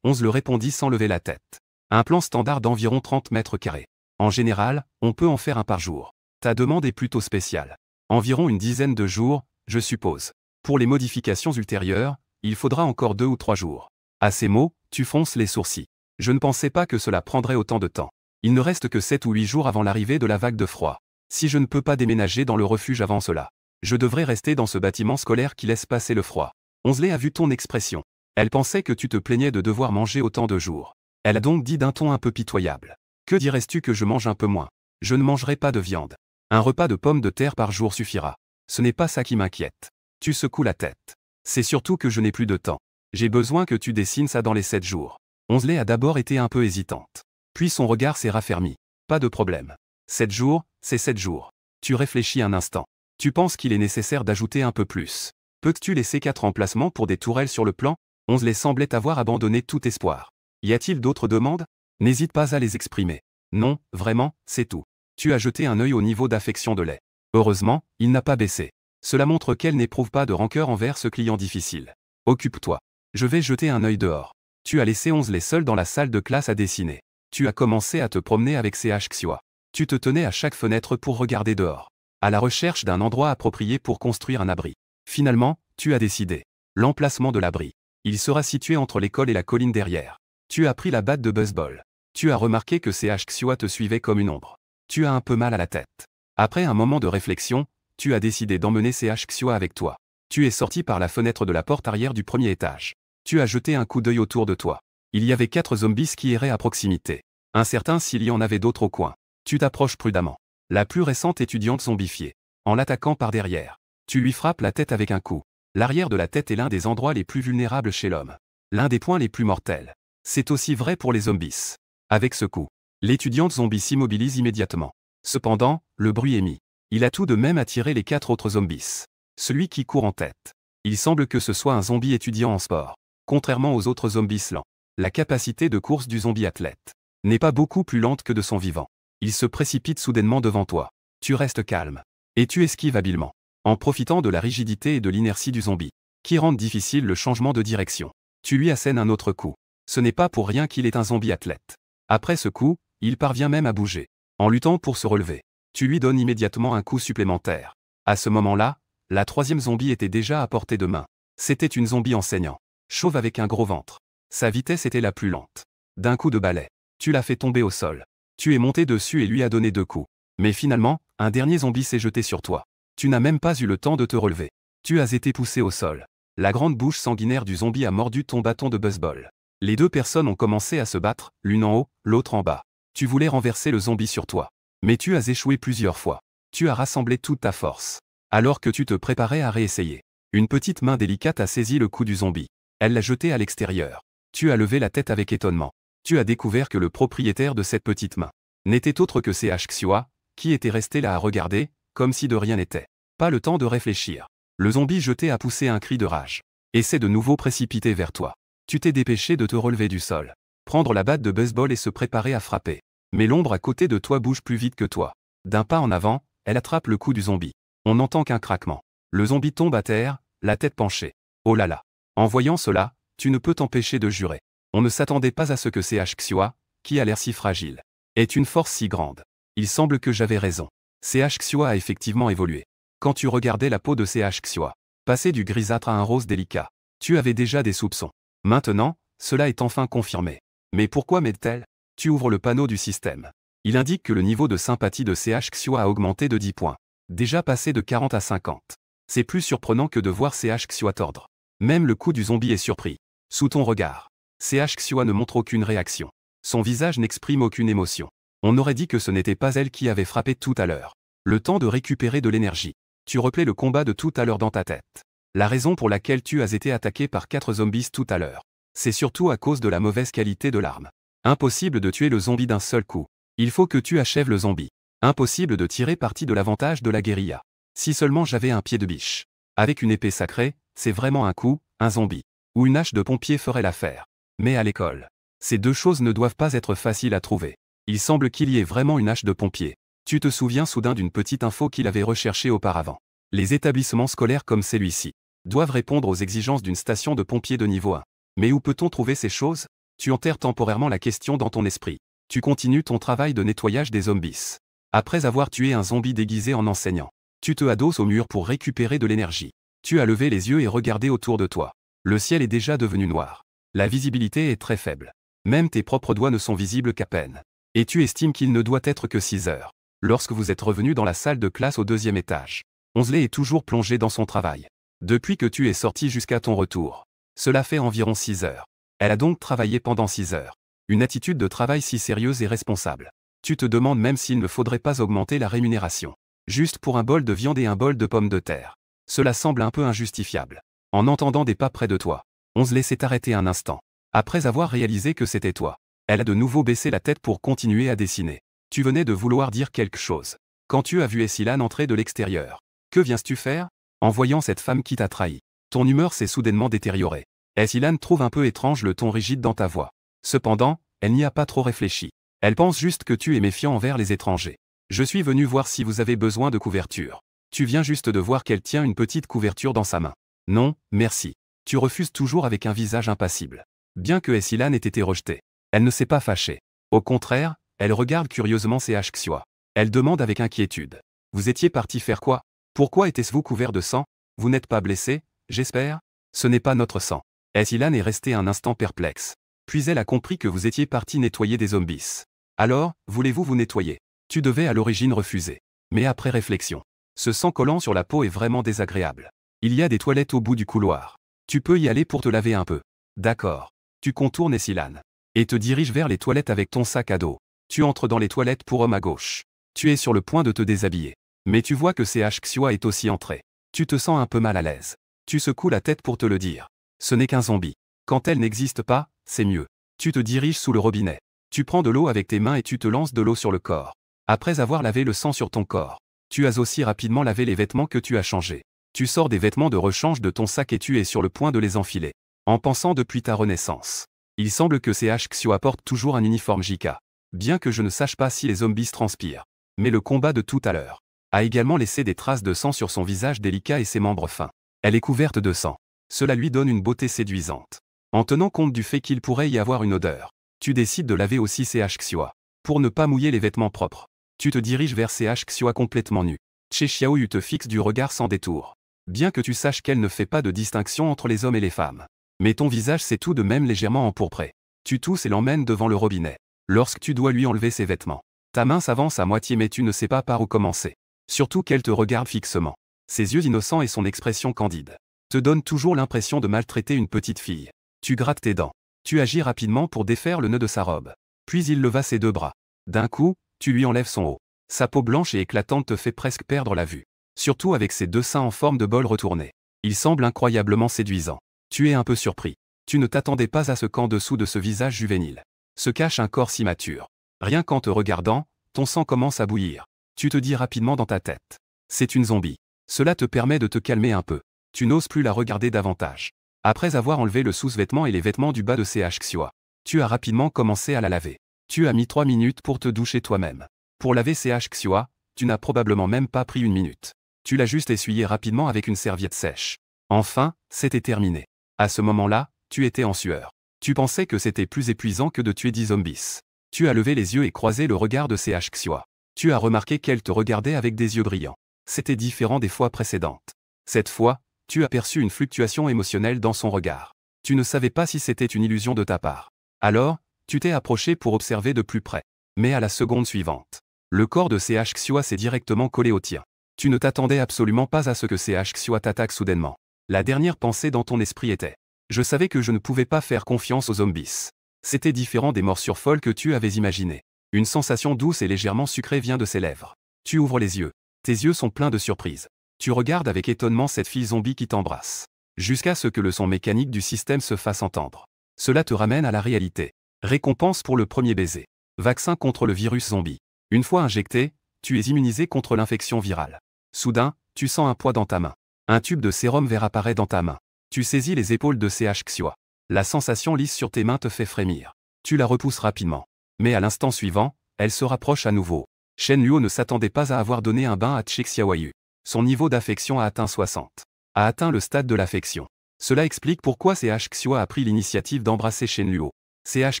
A: Onze le répondit sans lever la tête. Un plan standard d'environ 30 mètres carrés. En général, on peut en faire un par jour. Ta demande est plutôt spéciale. Environ une dizaine de jours, je suppose. Pour les modifications ultérieures, il faudra encore 2 ou 3 jours. À ces mots, tu fronces les sourcils. Je ne pensais pas que cela prendrait autant de temps. Il ne reste que 7 ou 8 jours avant l'arrivée de la vague de froid. Si je ne peux pas déménager dans le refuge avant cela, je devrais rester dans ce bâtiment scolaire qui laisse passer le froid. Onze a vu ton expression. Elle pensait que tu te plaignais de devoir manger autant de jours. Elle a donc dit d'un ton un peu pitoyable. Que dirais-tu que je mange un peu moins? Je ne mangerai pas de viande. Un repas de pommes de terre par jour suffira. Ce n'est pas ça qui m'inquiète. Tu secoues la tête. C'est surtout que je n'ai plus de temps. J'ai besoin que tu dessines ça dans les 7 jours. Onze a d'abord été un peu hésitante. Puis son regard s'est raffermi. Pas de problème. 7 jours, c'est 7 jours. Tu réfléchis un instant. Tu penses qu'il est nécessaire d'ajouter un peu plus. Peux-tu laisser 4 emplacements pour des tourelles sur le plan? Onze semblait avoir abandonné tout espoir. Y a-t-il d'autres demandes? N'hésite pas à les exprimer. Non, vraiment, c'est tout. Tu as jeté un œil au niveau d'affection de lait. Heureusement, il n'a pas baissé. Cela montre qu'elle n'éprouve pas de rancœur envers ce client difficile. Occupe-toi. Je vais jeter un œil dehors. Tu as laissé Onze seul dans la salle de classe à dessiner. Tu as commencé à te promener avec ces Xua. Tu te tenais à chaque fenêtre pour regarder dehors. À la recherche d'un endroit approprié pour construire un abri. Finalement, tu as décidé. L'emplacement de l'abri. Il sera situé entre l'école et la colline derrière. Tu as pris la batte de baseball. Tu as remarqué que ces Xua te suivaient comme une ombre. Tu as un peu mal à la tête. Après un moment de réflexion, tu as décidé d'emmener ces Xua avec toi. Tu es sorti par la fenêtre de la porte arrière du premier étage. Tu as jeté un coup d'œil autour de toi. Il y avait 4 zombies qui erraient à proximité. Incertain s'il y en avait d'autres au coin. Tu t'approches prudemment. La plus récente étudiante zombifiée. En l'attaquant par derrière. Tu lui frappes la tête avec un coup. L'arrière de la tête est l'un des endroits les plus vulnérables chez l'homme. L'un des points les plus mortels. C'est aussi vrai pour les zombies. Avec ce coup, l'étudiante zombie s'immobilise immédiatement. Cependant, le bruit est mis. Il a tout de même attiré les 4 autres zombies. Celui qui court en tête. Il semble que ce soit un zombie étudiant en sport. Contrairement aux autres zombies lents, la capacité de course du zombie athlète n'est pas beaucoup plus lente que de son vivant. Il se précipite soudainement devant toi. Tu restes calme. Et tu esquives habilement. En profitant de la rigidité et de l'inertie du zombie, qui rendent difficile le changement de direction. Tu lui assènes un autre coup. Ce n'est pas pour rien qu'il est un zombie athlète. Après ce coup, il parvient même à bouger. En luttant pour se relever, tu lui donnes immédiatement un coup supplémentaire. À ce moment-là, la 3e zombie était déjà à portée de main. C'était une zombie enseignant. Chauve avec un gros ventre. Sa vitesse était la plus lente. D'un coup de balai, tu l'as fait tomber au sol. Tu es monté dessus et lui as donné 2 coups. Mais finalement, un dernier zombie s'est jeté sur toi. Tu n'as même pas eu le temps de te relever. Tu as été poussé au sol. La grande bouche sanguinaire du zombie a mordu ton bâton de baseball. Les 2 personnes ont commencé à se battre, l'une en haut, l'autre en bas. Tu voulais renverser le zombie sur toi. Mais tu as échoué plusieurs fois. Tu as rassemblé toute ta force. Alors que tu te préparais à réessayer, une petite main délicate a saisi le cou du zombie. Elle l'a jeté à l'extérieur. Tu as levé la tête avec étonnement. Tu as découvert que le propriétaire de cette petite main n'était autre que CH Xiua, qui était resté là à regarder, comme si de rien n'était. Pas le temps de réfléchir. Le zombie jeté a poussé un cri de rage. Et s'est de nouveau précipité vers toi. Tu t'es dépêché de te relever du sol, prendre la batte de baseball et se préparer à frapper. Mais l'ombre à côté de toi bouge plus vite que toi. D'un pas en avant, elle attrape le cou du zombie. On n'entend qu'un craquement. Le zombie tombe à terre, la tête penchée. Oh là là. En voyant cela, tu ne peux t'empêcher de jurer. On ne s'attendait pas à ce que CH Xiua, qui a l'air si fragile, ait une force si grande. Il semble que j'avais raison. CH Xiua a effectivement évolué. Quand tu regardais la peau de CH Xiua, passer du grisâtre à un rose délicat, tu avais déjà des soupçons. Maintenant, cela est enfin confirmé. Mais pourquoi m'aide-t-elle? Tu ouvres le panneau du système. Il indique que le niveau de sympathie de CH Xiua a augmenté de 10 points. Déjà passé de 40 à 50. C'est plus surprenant que de voir CH Xiua tordre. Même le cou du zombie est surpris. Sous ton regard, CH Xiua ne montre aucune réaction. Son visage n'exprime aucune émotion. On aurait dit que ce n'était pas elle qui avait frappé tout à l'heure. Le temps de récupérer de l'énergie. Tu replais le combat de tout à l'heure dans ta tête. La raison pour laquelle tu as été attaqué par 4 zombies tout à l'heure, c'est surtout à cause de la mauvaise qualité de l'arme. Impossible de tuer le zombie d'un seul coup. Il faut que tu achèves le zombie. Impossible de tirer parti de l'avantage de la guérilla. Si seulement j'avais un pied de biche. Avec une épée sacrée, c'est vraiment un coup, un zombie. Ou une hache de pompier ferait l'affaire. Mais à l'école, ces deux choses ne doivent pas être faciles à trouver. Il semble qu'il y ait vraiment une hache de pompier. Tu te souviens soudain d'une petite info qu'il avait recherchée auparavant. Les établissements scolaires comme celui-ci doivent répondre aux exigences d'une station de pompiers de niveau 1. Mais où peut-on trouver ces choses? Tu enterres temporairement la question dans ton esprit. Tu continues ton travail de nettoyage des zombies. Après avoir tué un zombie déguisé en enseignant, tu te adosses au mur pour récupérer de l'énergie. Tu as levé les yeux et regardé autour de toi. Le ciel est déjà devenu noir. La visibilité est très faible. Même tes propres doigts ne sont visibles qu'à peine. Et tu estimes qu'il ne doit être que 6 heures. Lorsque vous êtes revenu dans la salle de classe au 2e étage, Onsley est toujours plongé dans son travail. Depuis que tu es sorti jusqu'à ton retour, cela fait environ 6 heures. Elle a donc travaillé pendant 6 heures. Une attitude de travail si sérieuse et responsable. Tu te demandes même s'il ne faudrait pas augmenter la rémunération. Juste pour un bol de viande et un bol de pommes de terre. Cela semble un peu injustifiable. En entendant des pas près de toi, Onsley s'est arrêté un instant. Après avoir réalisé que c'était toi, elle a de nouveau baissé la tête pour continuer à dessiner. Tu venais de vouloir dire quelque chose. Quand tu as vu Essilan entrer de l'extérieur. Que viens-tu faire? En voyant cette femme qui t'a trahi, ton humeur s'est soudainement détériorée. Essilan trouve un peu étrange le ton rigide dans ta voix. Cependant, elle n'y a pas trop réfléchi. Elle pense juste que tu es méfiant envers les étrangers. Je suis venu voir si vous avez besoin de couverture. Tu viens juste de voir qu'elle tient une petite couverture dans sa main. Non, merci. Tu refuses toujours avec un visage impassible. Bien que Essilan ait été rejetée, elle ne s'est pas fâchée. Au contraire, elle regarde curieusement CH Xiua. Elle demande avec inquiétude. Vous étiez parti faire quoi? Pourquoi était-ce-vous couvert de sang? Vous n'êtes pas blessé, j'espère? Ce n'est pas notre sang. Essilan est resté un instant perplexe. Puis elle a compris que vous étiez parti nettoyer des zombies. Alors, voulez-vous vous nettoyer? Tu devais à l'origine refuser. Mais après réflexion, ce sang collant sur la peau est vraiment désagréable. Il y a des toilettes au bout du couloir. Tu peux y aller pour te laver un peu. D'accord. Tu contournes Essilan. Et te diriges vers les toilettes avec ton sac à dos. Tu entres dans les toilettes pour homme à gauche. Tu es sur le point de te déshabiller. Mais tu vois que CH Xiua est aussi entré. Tu te sens un peu mal à l'aise. Tu secoues la tête pour te le dire. Ce n'est qu'un zombie. Quand elle n'existe pas, c'est mieux. Tu te diriges sous le robinet. Tu prends de l'eau avec tes mains et tu te lances de l'eau sur le corps. Après avoir lavé le sang sur ton corps, tu as aussi rapidement lavé les vêtements que tu as changés. Tu sors des vêtements de rechange de ton sac et tu es sur le point de les enfiler. En pensant depuis ta renaissance. Il semble que CH Xiua porte toujours un uniforme JK. Bien que je ne sache pas si les zombies transpirent. Mais le combat de tout à l'heure a également laissé des traces de sang sur son visage délicat et ses membres fins. Elle est couverte de sang. Cela lui donne une beauté séduisante. En tenant compte du fait qu'il pourrait y avoir une odeur, tu décides de laver aussi CH Xiua. Pour ne pas mouiller les vêtements propres, tu te diriges vers CH Xiua complètement nu. Che Xiaoyu te fixe du regard sans détour. Bien que tu saches qu'elle ne fait pas de distinction entre les hommes et les femmes. Mais ton visage s'est tout de même légèrement empourpré. Tu tousses et l'emmènes devant le robinet. Lorsque tu dois lui enlever ses vêtements, ta main s'avance à moitié mais tu ne sais pas par où commencer. Surtout qu'elle te regarde fixement. Ses yeux innocents et son expression candide te donnent toujours l'impression de maltraiter une petite fille. Tu grattes tes dents. Tu agis rapidement pour défaire le nœud de sa robe. Puis il leva ses deux bras. D'un coup, tu lui enlèves son haut. Sa peau blanche et éclatante te fait presque perdre la vue. Surtout avec ses deux seins en forme de bol retourné. Il semble incroyablement séduisant. Tu es un peu surpris. Tu ne t'attendais pas à ce qu'en dessous de ce visage juvénile se cache un corps si mature. Rien qu'en te regardant, ton sang commence à bouillir. Tu te dis rapidement dans ta tête. C'est une zombie. Cela te permet de te calmer un peu. Tu n'oses plus la regarder davantage. Après avoir enlevé le sous-vêtement et les vêtements du bas de CH Xiua, tu as rapidement commencé à la laver. Tu as mis 3 minutes pour te doucher toi-même. Pour laver CH Xiua, tu n'as probablement même pas pris 1 minute. Tu l'as juste essuyé rapidement avec une serviette sèche. Enfin, c'était terminé. À ce moment-là, tu étais en sueur. Tu pensais que c'était plus épuisant que de tuer 10 zombies. Tu as levé les yeux et croisé le regard de CH Xiua. Tu as remarqué qu'elle te regardait avec des yeux brillants. C'était différent des fois précédentes. Cette fois, tu as perçu une fluctuation émotionnelle dans son regard. Tu ne savais pas si c'était une illusion de ta part. Alors, tu t'es approché pour observer de plus près. Mais à la seconde suivante, le corps de CH Xiua s'est directement collé au tien. Tu ne t'attendais absolument pas à ce que CH Xiua t'attaque soudainement. La dernière pensée dans ton esprit était: je savais que je ne pouvais pas faire confiance aux zombies. C'était différent des morsures folles que tu avais imaginées. Une sensation douce et légèrement sucrée vient de ses lèvres. Tu ouvres les yeux. Tes yeux sont pleins de surprise. Tu regardes avec étonnement cette fille zombie qui t'embrasse. Jusqu'à ce que le son mécanique du système se fasse entendre. Cela te ramène à la réalité. Récompense pour le premier baiser. Vaccin contre le virus zombie. Une fois injecté, tu es immunisé contre l'infection virale. Soudain, tu sens un poids dans ta main. Un tube de sérum vert apparaît dans ta main. Tu saisis les épaules de CH Xiua. La sensation lisse sur tes mains te fait frémir. Tu la repousses rapidement. Mais à l'instant suivant, elle se rapproche à nouveau. Shen Luo ne s'attendait pas à avoir donné un bain à Xiaoyu. Son niveau d'affection a atteint 60. A atteint le stade de l'affection. Cela explique pourquoi CH Xiua a pris l'initiative d'embrasser Shen Luo. CH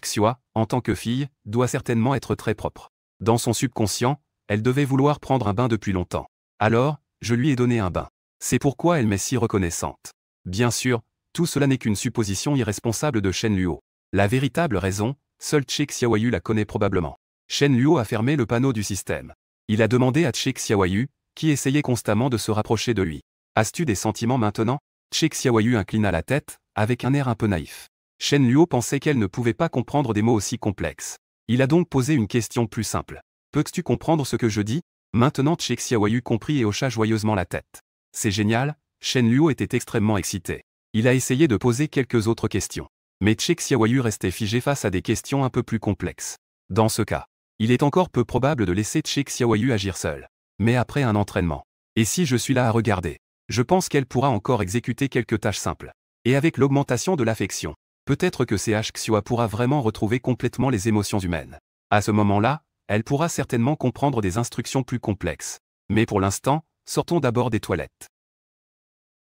A: Xiua, en tant que fille, doit certainement être très propre. Dans son subconscient, elle devait vouloir prendre un bain depuis longtemps. Alors, je lui ai donné un bain. C'est pourquoi elle m'est si reconnaissante. Bien sûr, tout cela n'est qu'une supposition irresponsable de Shen Luo. La véritable raison, seul Xiaoyu la connaît probablement. Shen Luo a fermé le panneau du système. Il a demandé à Xiaoyu, qui essayait constamment de se rapprocher de lui. As-tu des sentiments maintenant? Xiaoyu inclina la tête, avec un air un peu naïf. Shen Luo pensait qu'elle ne pouvait pas comprendre des mots aussi complexes. Il a donc posé une question plus simple. Peux-tu comprendre ce que je dis? Maintenant Xiaoyu comprit et hocha joyeusement la tête. C'est génial, Shen Luo était extrêmement excité. Il a essayé de poser quelques autres questions. Mais Xiaoyu restait figé face à des questions un peu plus complexes. Dans ce cas, il est encore peu probable de laisser Xiaoyu agir seul. Mais après un entraînement. Et si je suis là à regarder? Je pense qu'elle pourra encore exécuter quelques tâches simples. Et avec l'augmentation de l'affection, peut-être que CH Xiua pourra vraiment retrouver complètement les émotions humaines. À ce moment-là, elle pourra certainement comprendre des instructions plus complexes. Mais pour l'instant, sortons d'abord des toilettes.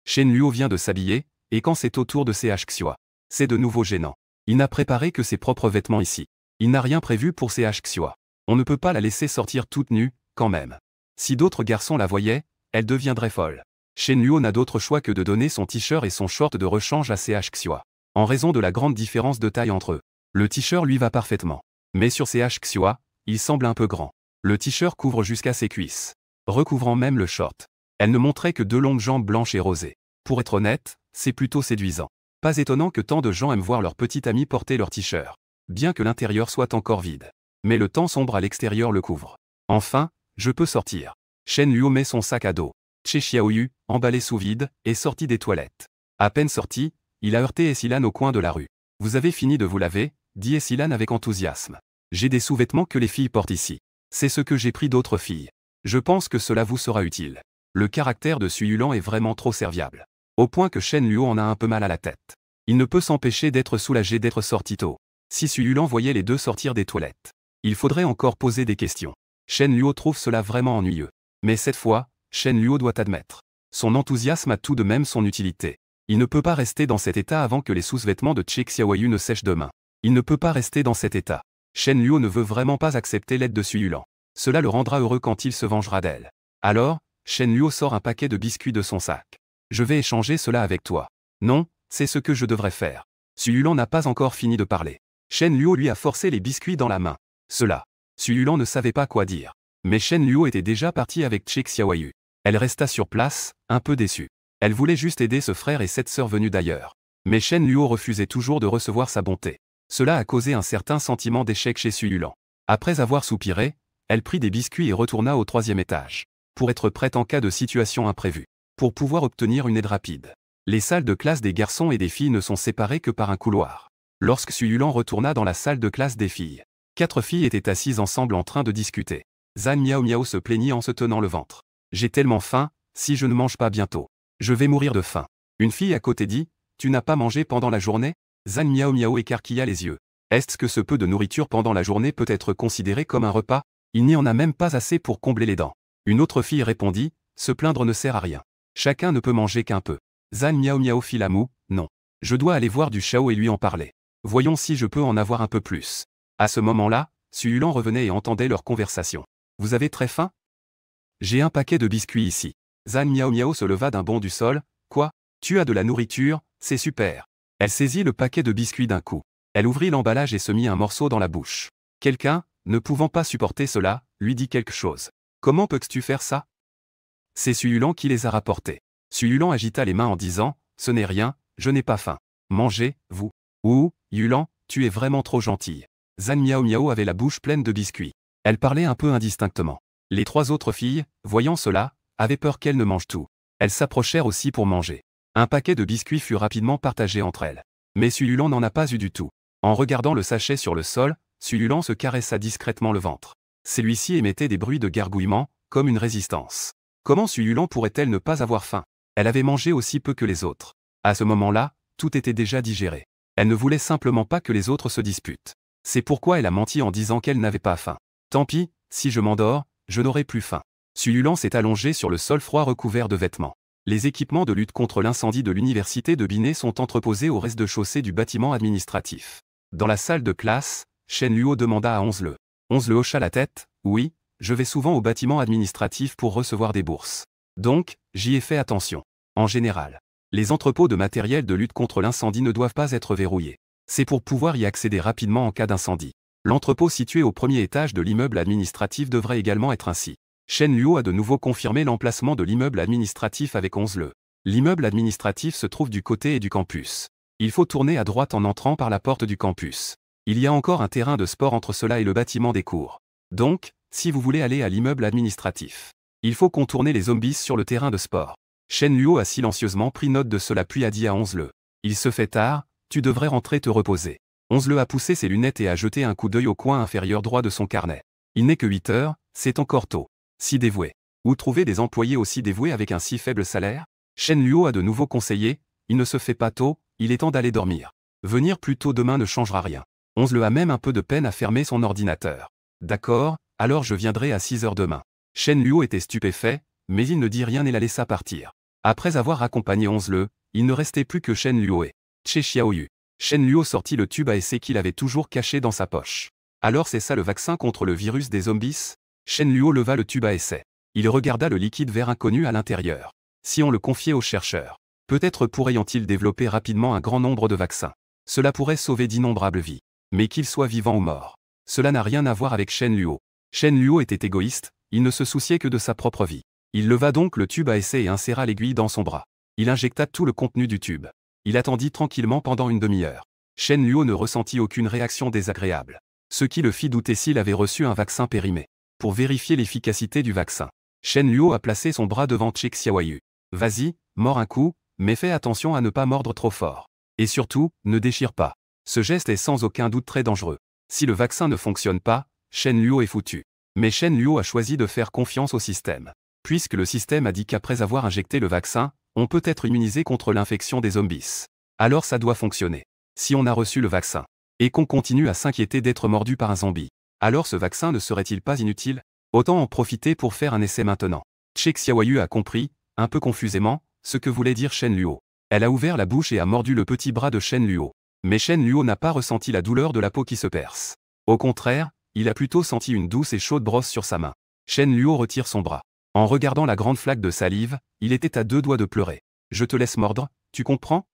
A: Shen Luo vient de s'habiller, et quand c'est au tour de CH Xiua, c'est de nouveau gênant. Il n'a préparé que ses propres vêtements ici. Il n'a rien prévu pour CH Xiua. On ne peut pas la laisser sortir toute nue, quand même. Si d'autres garçons la voyaient, elle deviendrait folle. Shen Luo n'a d'autre choix que de donner son t-shirt et son short de rechange à CH Xiua. En raison de la grande différence de taille entre eux. Le t-shirt lui va parfaitement. Mais sur CH Xiua, il semble un peu grand. Le t-shirt couvre jusqu'à ses cuisses, recouvrant même le short. Elle ne montrait que 2 longues jambes blanches et rosées. Pour être honnête, c'est plutôt séduisant. Pas étonnant que tant de gens aiment voir leur petite amie porter leur t-shirt. Bien que l'intérieur soit encore vide. Mais le temps sombre à l'extérieur le couvre. Enfin, je peux sortir. Shen Luo met son sac à dos. Xiaoyu, emballé sous vide, est sorti des toilettes. À peine sorti, il a heurté Esilan au coin de la rue. Vous avez fini de vous laver, dit Esilan avec enthousiasme. J'ai des sous-vêtements que les filles portent ici. C'est ce que j'ai pris d'autres filles. Je pense que cela vous sera utile. Le caractère de Suyulan est vraiment trop serviable. Au point que Shen Luo en a un peu mal à la tête. Il ne peut s'empêcher d'être soulagé d'être sorti tôt. Si Suyulan voyait les deux sortir des toilettes, il faudrait encore poser des questions. Shen Luo trouve cela vraiment ennuyeux. Mais cette fois, Shen Luo doit admettre. Son enthousiasme a tout de même son utilité. Il ne peut pas rester dans cet état avant que les sous-vêtements de Xiaoyu ne sèchent demain. Il ne peut pas rester dans cet état. Shen Luo ne veut vraiment pas accepter l'aide de Suyulan. Cela le rendra heureux quand il se vengera d'elle. Alors, Shen Luo sort un paquet de biscuits de son sac. Je vais échanger cela avec toi. Non, c'est ce que je devrais faire. Suyulan n'a pas encore fini de parler. Shen Luo lui a forcé les biscuits dans la main. Cela. Suyulan ne savait pas quoi dire. Mais Shen Luo était déjà parti avec Xiaoyu. Elle resta sur place, un peu déçue. Elle voulait juste aider ce frère et cette sœur venus d'ailleurs. Mais Shen Luo refusait toujours de recevoir sa bonté. Cela a causé un certain sentiment d'échec chez Suyulan. Après avoir soupiré, Elle prit des biscuits et retourna au 3e étage. Pour être prête en cas de situation imprévue. Pour pouvoir obtenir une aide rapide. Les salles de classe des garçons et des filles ne sont séparées que par un couloir. Lorsque Su Yulan retourna dans la salle de classe des filles, 4 filles étaient assises ensemble en train de discuter. Zhan Miao Miao se plaignit en se tenant le ventre. J'ai tellement faim, si je ne mange pas bientôt, je vais mourir de faim. Une fille à côté dit, tu n'as pas mangé pendant la journée? Zhan Miao Miao écarquilla les yeux. Est-ce que ce peu de nourriture pendant la journée peut être considéré comme un repas? Il n'y en a même pas assez pour combler les dents. Une autre fille répondit, se plaindre ne sert à rien. Chacun ne peut manger qu'un peu. Zhan Miao Miao fit la moue, non. Je dois aller voir du Shao et lui en parler. Voyons si je peux en avoir un peu plus. À ce moment-là, Su Yulan revenait et entendait leur conversation. Vous avez très faim? J'ai un paquet de biscuits ici. Zhan Miao Miao se leva d'un bond du sol. Quoi? Tu as de la nourriture, c'est super. Elle saisit le paquet de biscuits d'un coup. Elle ouvrit l'emballage et se mit un morceau dans la bouche. Quelqu'un, ne pouvant pas supporter cela, lui dit quelque chose. Comment peux-tu faire ça? C'est Su Yulan qui les a rapportés. Su Yulan agita les mains en disant, ce n'est rien, je n'ai pas faim. Mangez, vous. Ouh, Yulan, tu es vraiment trop gentille. Zhan Miao Miao avait la bouche pleine de biscuits. Elle parlait un peu indistinctement. Les 3 autres filles, voyant cela, avaient peur qu'elle ne mange tout. Elles s'approchèrent aussi pour manger. Un paquet de biscuits fut rapidement partagé entre elles. Mais Su Yulan n'en a pas eu du tout. En regardant le sachet sur le sol, Su Yulan se caressa discrètement le ventre. Celui-ci émettait des bruits de gargouillement, comme une résistance. Comment Su Yulan pourrait-elle ne pas avoir faim? Elle avait mangé aussi peu que les autres. À ce moment-là, tout était déjà digéré. Elle ne voulait simplement pas que les autres se disputent. C'est pourquoi elle a menti en disant qu'elle n'avait pas faim. Tant pis, si je m'endors, je n'aurai plus faim. Su Yulan s'est allongé sur le sol froid recouvert de vêtements. Les équipements de lutte contre l'incendie de l'université de Binet sont entreposés au rez-de-chaussée du bâtiment administratif. Dans la salle de classe, Shen Luo demanda à Onze-le. Onze-le hocha la tête, oui, je vais souvent au bâtiment administratif pour recevoir des bourses. Donc, j'y ai fait attention. En général, les entrepôts de matériel de lutte contre l'incendie ne doivent pas être verrouillés. C'est pour pouvoir y accéder rapidement en cas d'incendie. L'entrepôt situé au 1er étage de l'immeuble administratif devrait également être ainsi. Shen Luo a de nouveau confirmé l'emplacement de l'immeuble administratif avec Onze-le. L'immeuble administratif se trouve du côté du campus. Il faut tourner à droite en entrant par la porte du campus. Il y a encore un terrain de sport entre cela et le bâtiment des cours. Donc, si vous voulez aller à l'immeuble administratif, il faut contourner les zombies sur le terrain de sport. Shen Luo a silencieusement pris note de cela puis a dit à Onze-le. Il se fait tard, tu devrais rentrer te reposer. Onze-le a poussé ses lunettes et a jeté un coup d'œil au coin inférieur droit de son carnet. Il n'est que 8 heures, c'est encore tôt. Si dévoué. Où trouver des employés aussi dévoués avec un si faible salaire? Shen Luo a de nouveau conseillé, il ne se fait pas tôt, il est temps d'aller dormir. Venir plus tôt demain ne changera rien. Onze-le a même un peu de peine à fermer son ordinateur. D'accord, alors je viendrai à 6 heures demain. Shen Luo était stupéfait, mais il ne dit rien et la laissa partir. Après avoir accompagné Onze-le, il ne restait plus que Shen Luo et Che Xiaoyu. Shen Luo sortit le tube à essai qu'il avait toujours caché dans sa poche. Alors c'est ça le vaccin contre le virus des zombies? Shen Luo leva le tube à essai. Il regarda le liquide vert inconnu à l'intérieur. Si on le confiait aux chercheurs, peut-être pourraient-ils développer rapidement un grand nombre de vaccins. Cela pourrait sauver d'innombrables vies. Mais qu'ils soient vivants ou morts. Cela n'a rien à voir avec Shen Luo. Shen Luo était égoïste, il ne se souciait que de sa propre vie. Il leva donc le tube à essai et inséra l'aiguille dans son bras. Il injecta tout le contenu du tube. Il attendit tranquillement pendant une demi-heure. Shen Luo ne ressentit aucune réaction désagréable. Ce qui le fit douter s'il avait reçu un vaccin périmé. Pour vérifier l'efficacité du vaccin, Shen Luo a placé son bras devant Che Xiaoyu. Vas-y, mords un coup, mais fais attention à ne pas mordre trop fort. Et surtout, ne déchire pas. Ce geste est sans aucun doute très dangereux. Si le vaccin ne fonctionne pas, Shen Luo est foutu. Mais Shen Luo a choisi de faire confiance au système. Puisque le système a dit qu'après avoir injecté le vaccin, on peut être immunisé contre l'infection des zombies. Alors ça doit fonctionner. Si on a reçu le vaccin, et qu'on continue à s'inquiéter d'être mordu par un zombie, alors ce vaccin ne serait-il pas inutile? Autant en profiter pour faire un essai maintenant. Che Xiaoyu a compris, un peu confusément, ce que voulait dire Shen Luo. Elle a ouvert la bouche et a mordu le petit bras de Shen Luo. Mais Shen Luo n'a pas ressenti la douleur de la peau qui se perce. Au contraire, il a plutôt senti une douce et chaude brosse sur sa main. Shen Luo retire son bras. En regardant la grande flaque de salive, il était à 2 doigts de pleurer. Je te laisse mordre, tu comprends?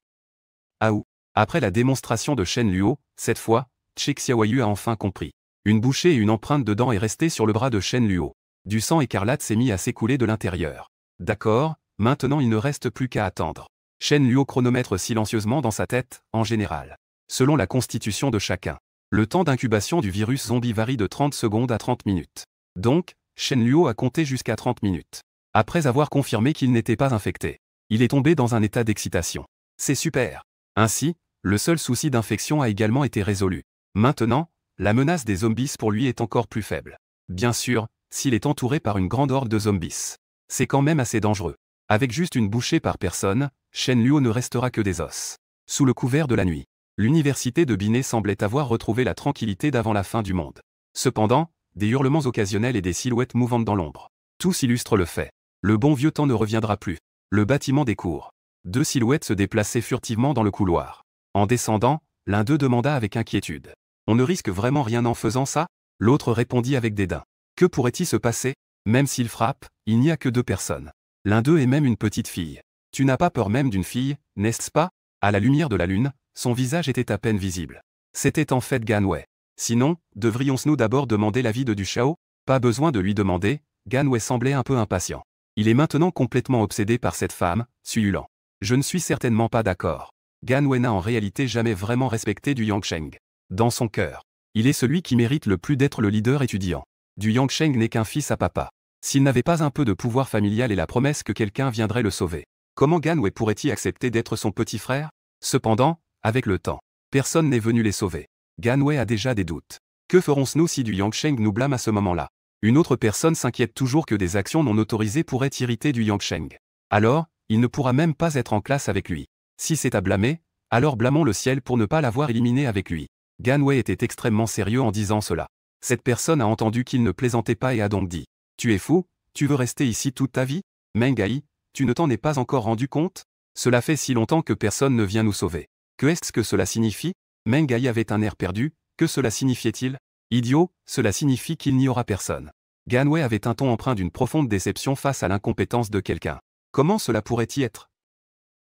A: Ah ou. Après la démonstration de Shen Luo, cette fois, Che Xiaoyu a enfin compris. Une bouchée et une empreinte de dent est restée sur le bras de Shen Luo. Du sang écarlate s'est mis à s'écouler de l'intérieur. D'accord, maintenant il ne reste plus qu'à attendre. Shen Luo chronomètre silencieusement dans sa tête, en général. Selon la constitution de chacun, le temps d'incubation du virus zombie varie de 30 secondes à 30 minutes. Donc, Shen Luo a compté jusqu'à 30 minutes. Après avoir confirmé qu'il n'était pas infecté, il est tombé dans un état d'excitation. C'est super. Ainsi, le seul souci d'infection a également été résolu. Maintenant, la menace des zombies pour lui est encore plus faible. Bien sûr, s'il est entouré par une grande horde de zombies. C'est quand même assez dangereux. Avec juste une bouchée par personne, Shen Luo ne restera que des os. Sous le couvert de la nuit, l'université de Binet semblait avoir retrouvé la tranquillité d'avant la fin du monde. Cependant, des hurlements occasionnels et des silhouettes mouvantes dans l'ombre. Tous illustrent le fait. Le bon vieux temps ne reviendra plus. Le bâtiment des cours. 2 silhouettes se déplaçaient furtivement dans le couloir. En descendant, l'un d'eux demanda avec inquiétude. On ne risque vraiment rien en faisant ça? L'autre répondit avec dédain. Que pourrait-il se passer? Même s'il frappe, il n'y a que 2 personnes. L'un d'eux est même une petite fille. Tu n'as pas peur même d'une fille, n'est-ce pas? À la lumière de la lune, son visage était à peine visible. C'était en fait Gan Wei. Sinon, devrions-nous d'abord demander l'avis de Du Chao? Pas besoin de lui demander, Gan Wei semblait un peu impatient. Il est maintenant complètement obsédé par cette femme, Suyulan. Je ne suis certainement pas d'accord. Gan Wei n'a en réalité jamais vraiment respecté Du Yangsheng. Dans son cœur, il est celui qui mérite le plus d'être le leader étudiant. Du Yangsheng n'est qu'un fils à papa. S'il n'avait pas un peu de pouvoir familial et la promesse que quelqu'un viendrait le sauver, comment Gan Wei pourrait-il accepter d'être son petit frère? Cependant, avec le temps, personne n'est venu les sauver. Gan Wei a déjà des doutes. Que ferons-nous si Du Yangsheng nous blâme à ce moment-là? Une autre personne s'inquiète toujours que des actions non autorisées pourraient irriter Du Yangsheng. Alors, il ne pourra même pas être en classe avec lui. Si c'est à blâmer, alors blâmons le ciel pour ne pas l'avoir éliminé avec lui. Gan Wei était extrêmement sérieux en disant cela. Cette personne a entendu qu'il ne plaisantait pas et a donc dit. Tu es fou? Tu veux rester ici toute ta vie? Mengai, tu ne t'en es pas encore rendu compte? Cela fait si longtemps que personne ne vient nous sauver. Que est-ce que cela signifie? Mengai avait un air perdu. Que cela signifiait-il? Idiot, cela signifie qu'il n'y aura personne. Gan Wei avait un ton empreint d'une profonde déception face à l'incompétence de quelqu'un. Comment cela pourrait-y être?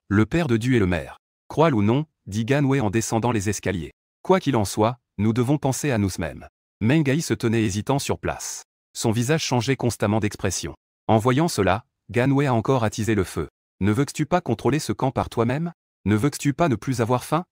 A: Le père de Du est le maire. Crois-le ou non, dit Gan Wei en descendant les escaliers. Quoi qu'il en soit, nous devons penser à nous-mêmes. Mengai se tenait hésitant sur place. Son visage changeait constamment d'expression. En voyant cela, Gan Wei a encore attisé le feu. Ne veux-tu pas contrôler ce camp par toi-même? Ne veux-tu pas ne plus avoir faim?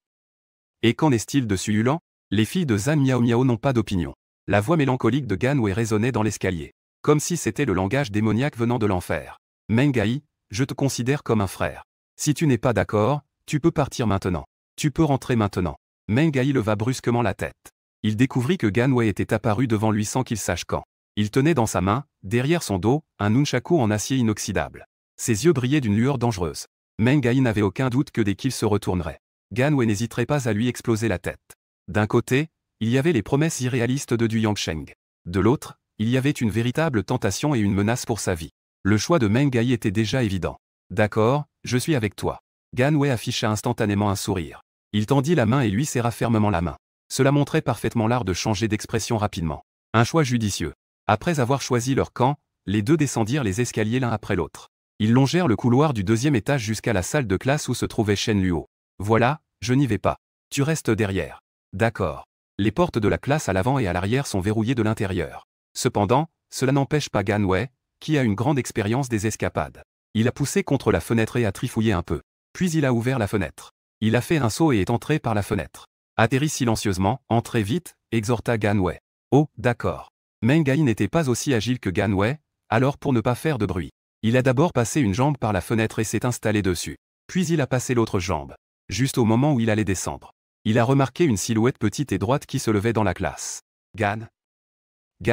A: Et qu'en est-il de Suyulan? Les filles de Zhan Miao Miao n'ont pas d'opinion. La voix mélancolique de Gan Wei résonnait dans l'escalier. Comme si c'était le langage démoniaque venant de l'enfer. Mengai, je te considère comme un frère. Si tu n'es pas d'accord, tu peux partir maintenant. Tu peux rentrer maintenant. Mengai leva brusquement la tête. Il découvrit que Gan Wei était apparu devant lui sans qu'il sache quand. Il tenait dans sa main, derrière son dos, un nunchaku en acier inoxydable. Ses yeux brillaient d'une lueur dangereuse. Mengai n'avait aucun doute que dès qu'il se retournerait, Gan Wei n'hésiterait pas à lui exploser la tête. D'un côté, il y avait les promesses irréalistes de Du Yangsheng. De l'autre, il y avait une véritable tentation et une menace pour sa vie. Le choix de Mengai était déjà évident. D'accord, je suis avec toi. Gan Wei afficha instantanément un sourire. Il tendit la main et lui serra fermement la main. Cela montrait parfaitement l'art de changer d'expression rapidement. Un choix judicieux. Après avoir choisi leur camp, les deux descendirent les escaliers l'un après l'autre. Ils longèrent le couloir du 2e étage jusqu'à la salle de classe où se trouvait Shen Luo. Voilà, je n'y vais pas. Tu restes derrière. D'accord. Les portes de la classe à l'avant et à l'arrière sont verrouillées de l'intérieur. Cependant, cela n'empêche pas Gan Wei, qui a une grande expérience des escapades. Il a poussé contre la fenêtre et a trifouillé un peu. Puis il a ouvert la fenêtre. Il a fait un saut et est entré par la fenêtre. Atterrit silencieusement, entrez vite, exhorta Gan Wei. Oh, d'accord. Mengai n'était pas aussi agile que Gan Wei, alors pour ne pas faire de bruit, il a d'abord passé une jambe par la fenêtre et s'est installé dessus. Puis il a passé l'autre jambe. Juste au moment où il allait descendre, il a remarqué une silhouette petite et droite qui se levait dans la classe. Gan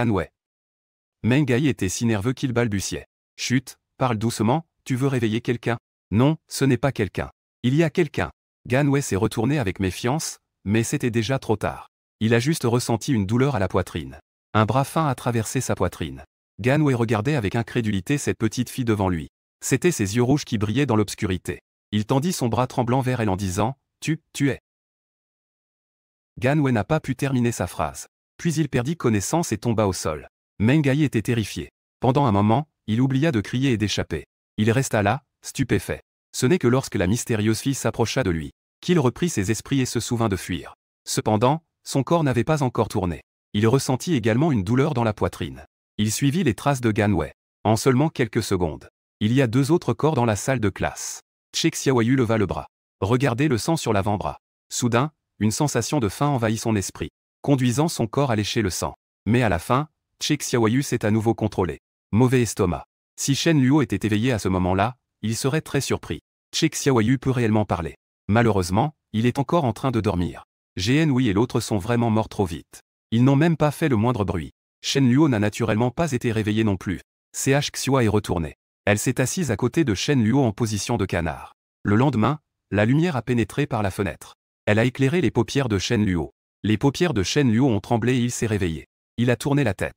A: Wei. Mengai était si nerveux qu'il balbutiait. Chut, parle doucement, tu veux réveiller quelqu'un? Non, ce n'est pas quelqu'un. Il y a quelqu'un. Gan Wei s'est retourné avec méfiance, mais c'était déjà trop tard. Il a juste ressenti une douleur à la poitrine. Un bras fin a traversé sa poitrine. Gan Wei regardait avec incrédulité cette petite fille devant lui. C'étaient ses yeux rouges qui brillaient dans l'obscurité. Il tendit son bras tremblant vers elle en disant « Tu es ». Gan Wei n'a pas pu terminer sa phrase. Puis il perdit connaissance et tomba au sol. Mengai était terrifié. Pendant un moment, il oublia de crier et d'échapper. Il resta là, stupéfait. Ce n'est que lorsque la mystérieuse fille s'approcha de lui, qu'il reprit ses esprits et se souvint de fuir. Cependant, son corps n'avait pas encore tourné. Il ressentit également une douleur dans la poitrine. Il suivit les traces de Gan Wei. En seulement quelques secondes, il y a 2 autres corps dans la salle de classe. Che Xiaoyu leva le bras. Regardez le sang sur l'avant-bras. Soudain, une sensation de faim envahit son esprit, conduisant son corps à lécher le sang. Mais à la fin, Che Xiaoyu s'est à nouveau contrôlé. Mauvais estomac. Si Shen Luo était éveillé à ce moment-là, il serait très surpris. Che Xiaoyu peut réellement parler. Malheureusement, il est encore en train de dormir. Jean Hui et l'autre sont vraiment morts trop vite. Ils n'ont même pas fait le moindre bruit. Shen Luo n'a naturellement pas été réveillé non plus. Ch Xua est retournée. Elle s'est assise à côté de Shen Luo en position de canard. Le lendemain, la lumière a pénétré par la fenêtre. Elle a éclairé les paupières de Shen Luo. Les paupières de Shen Luo ont tremblé et il s'est réveillé. Il a tourné la tête.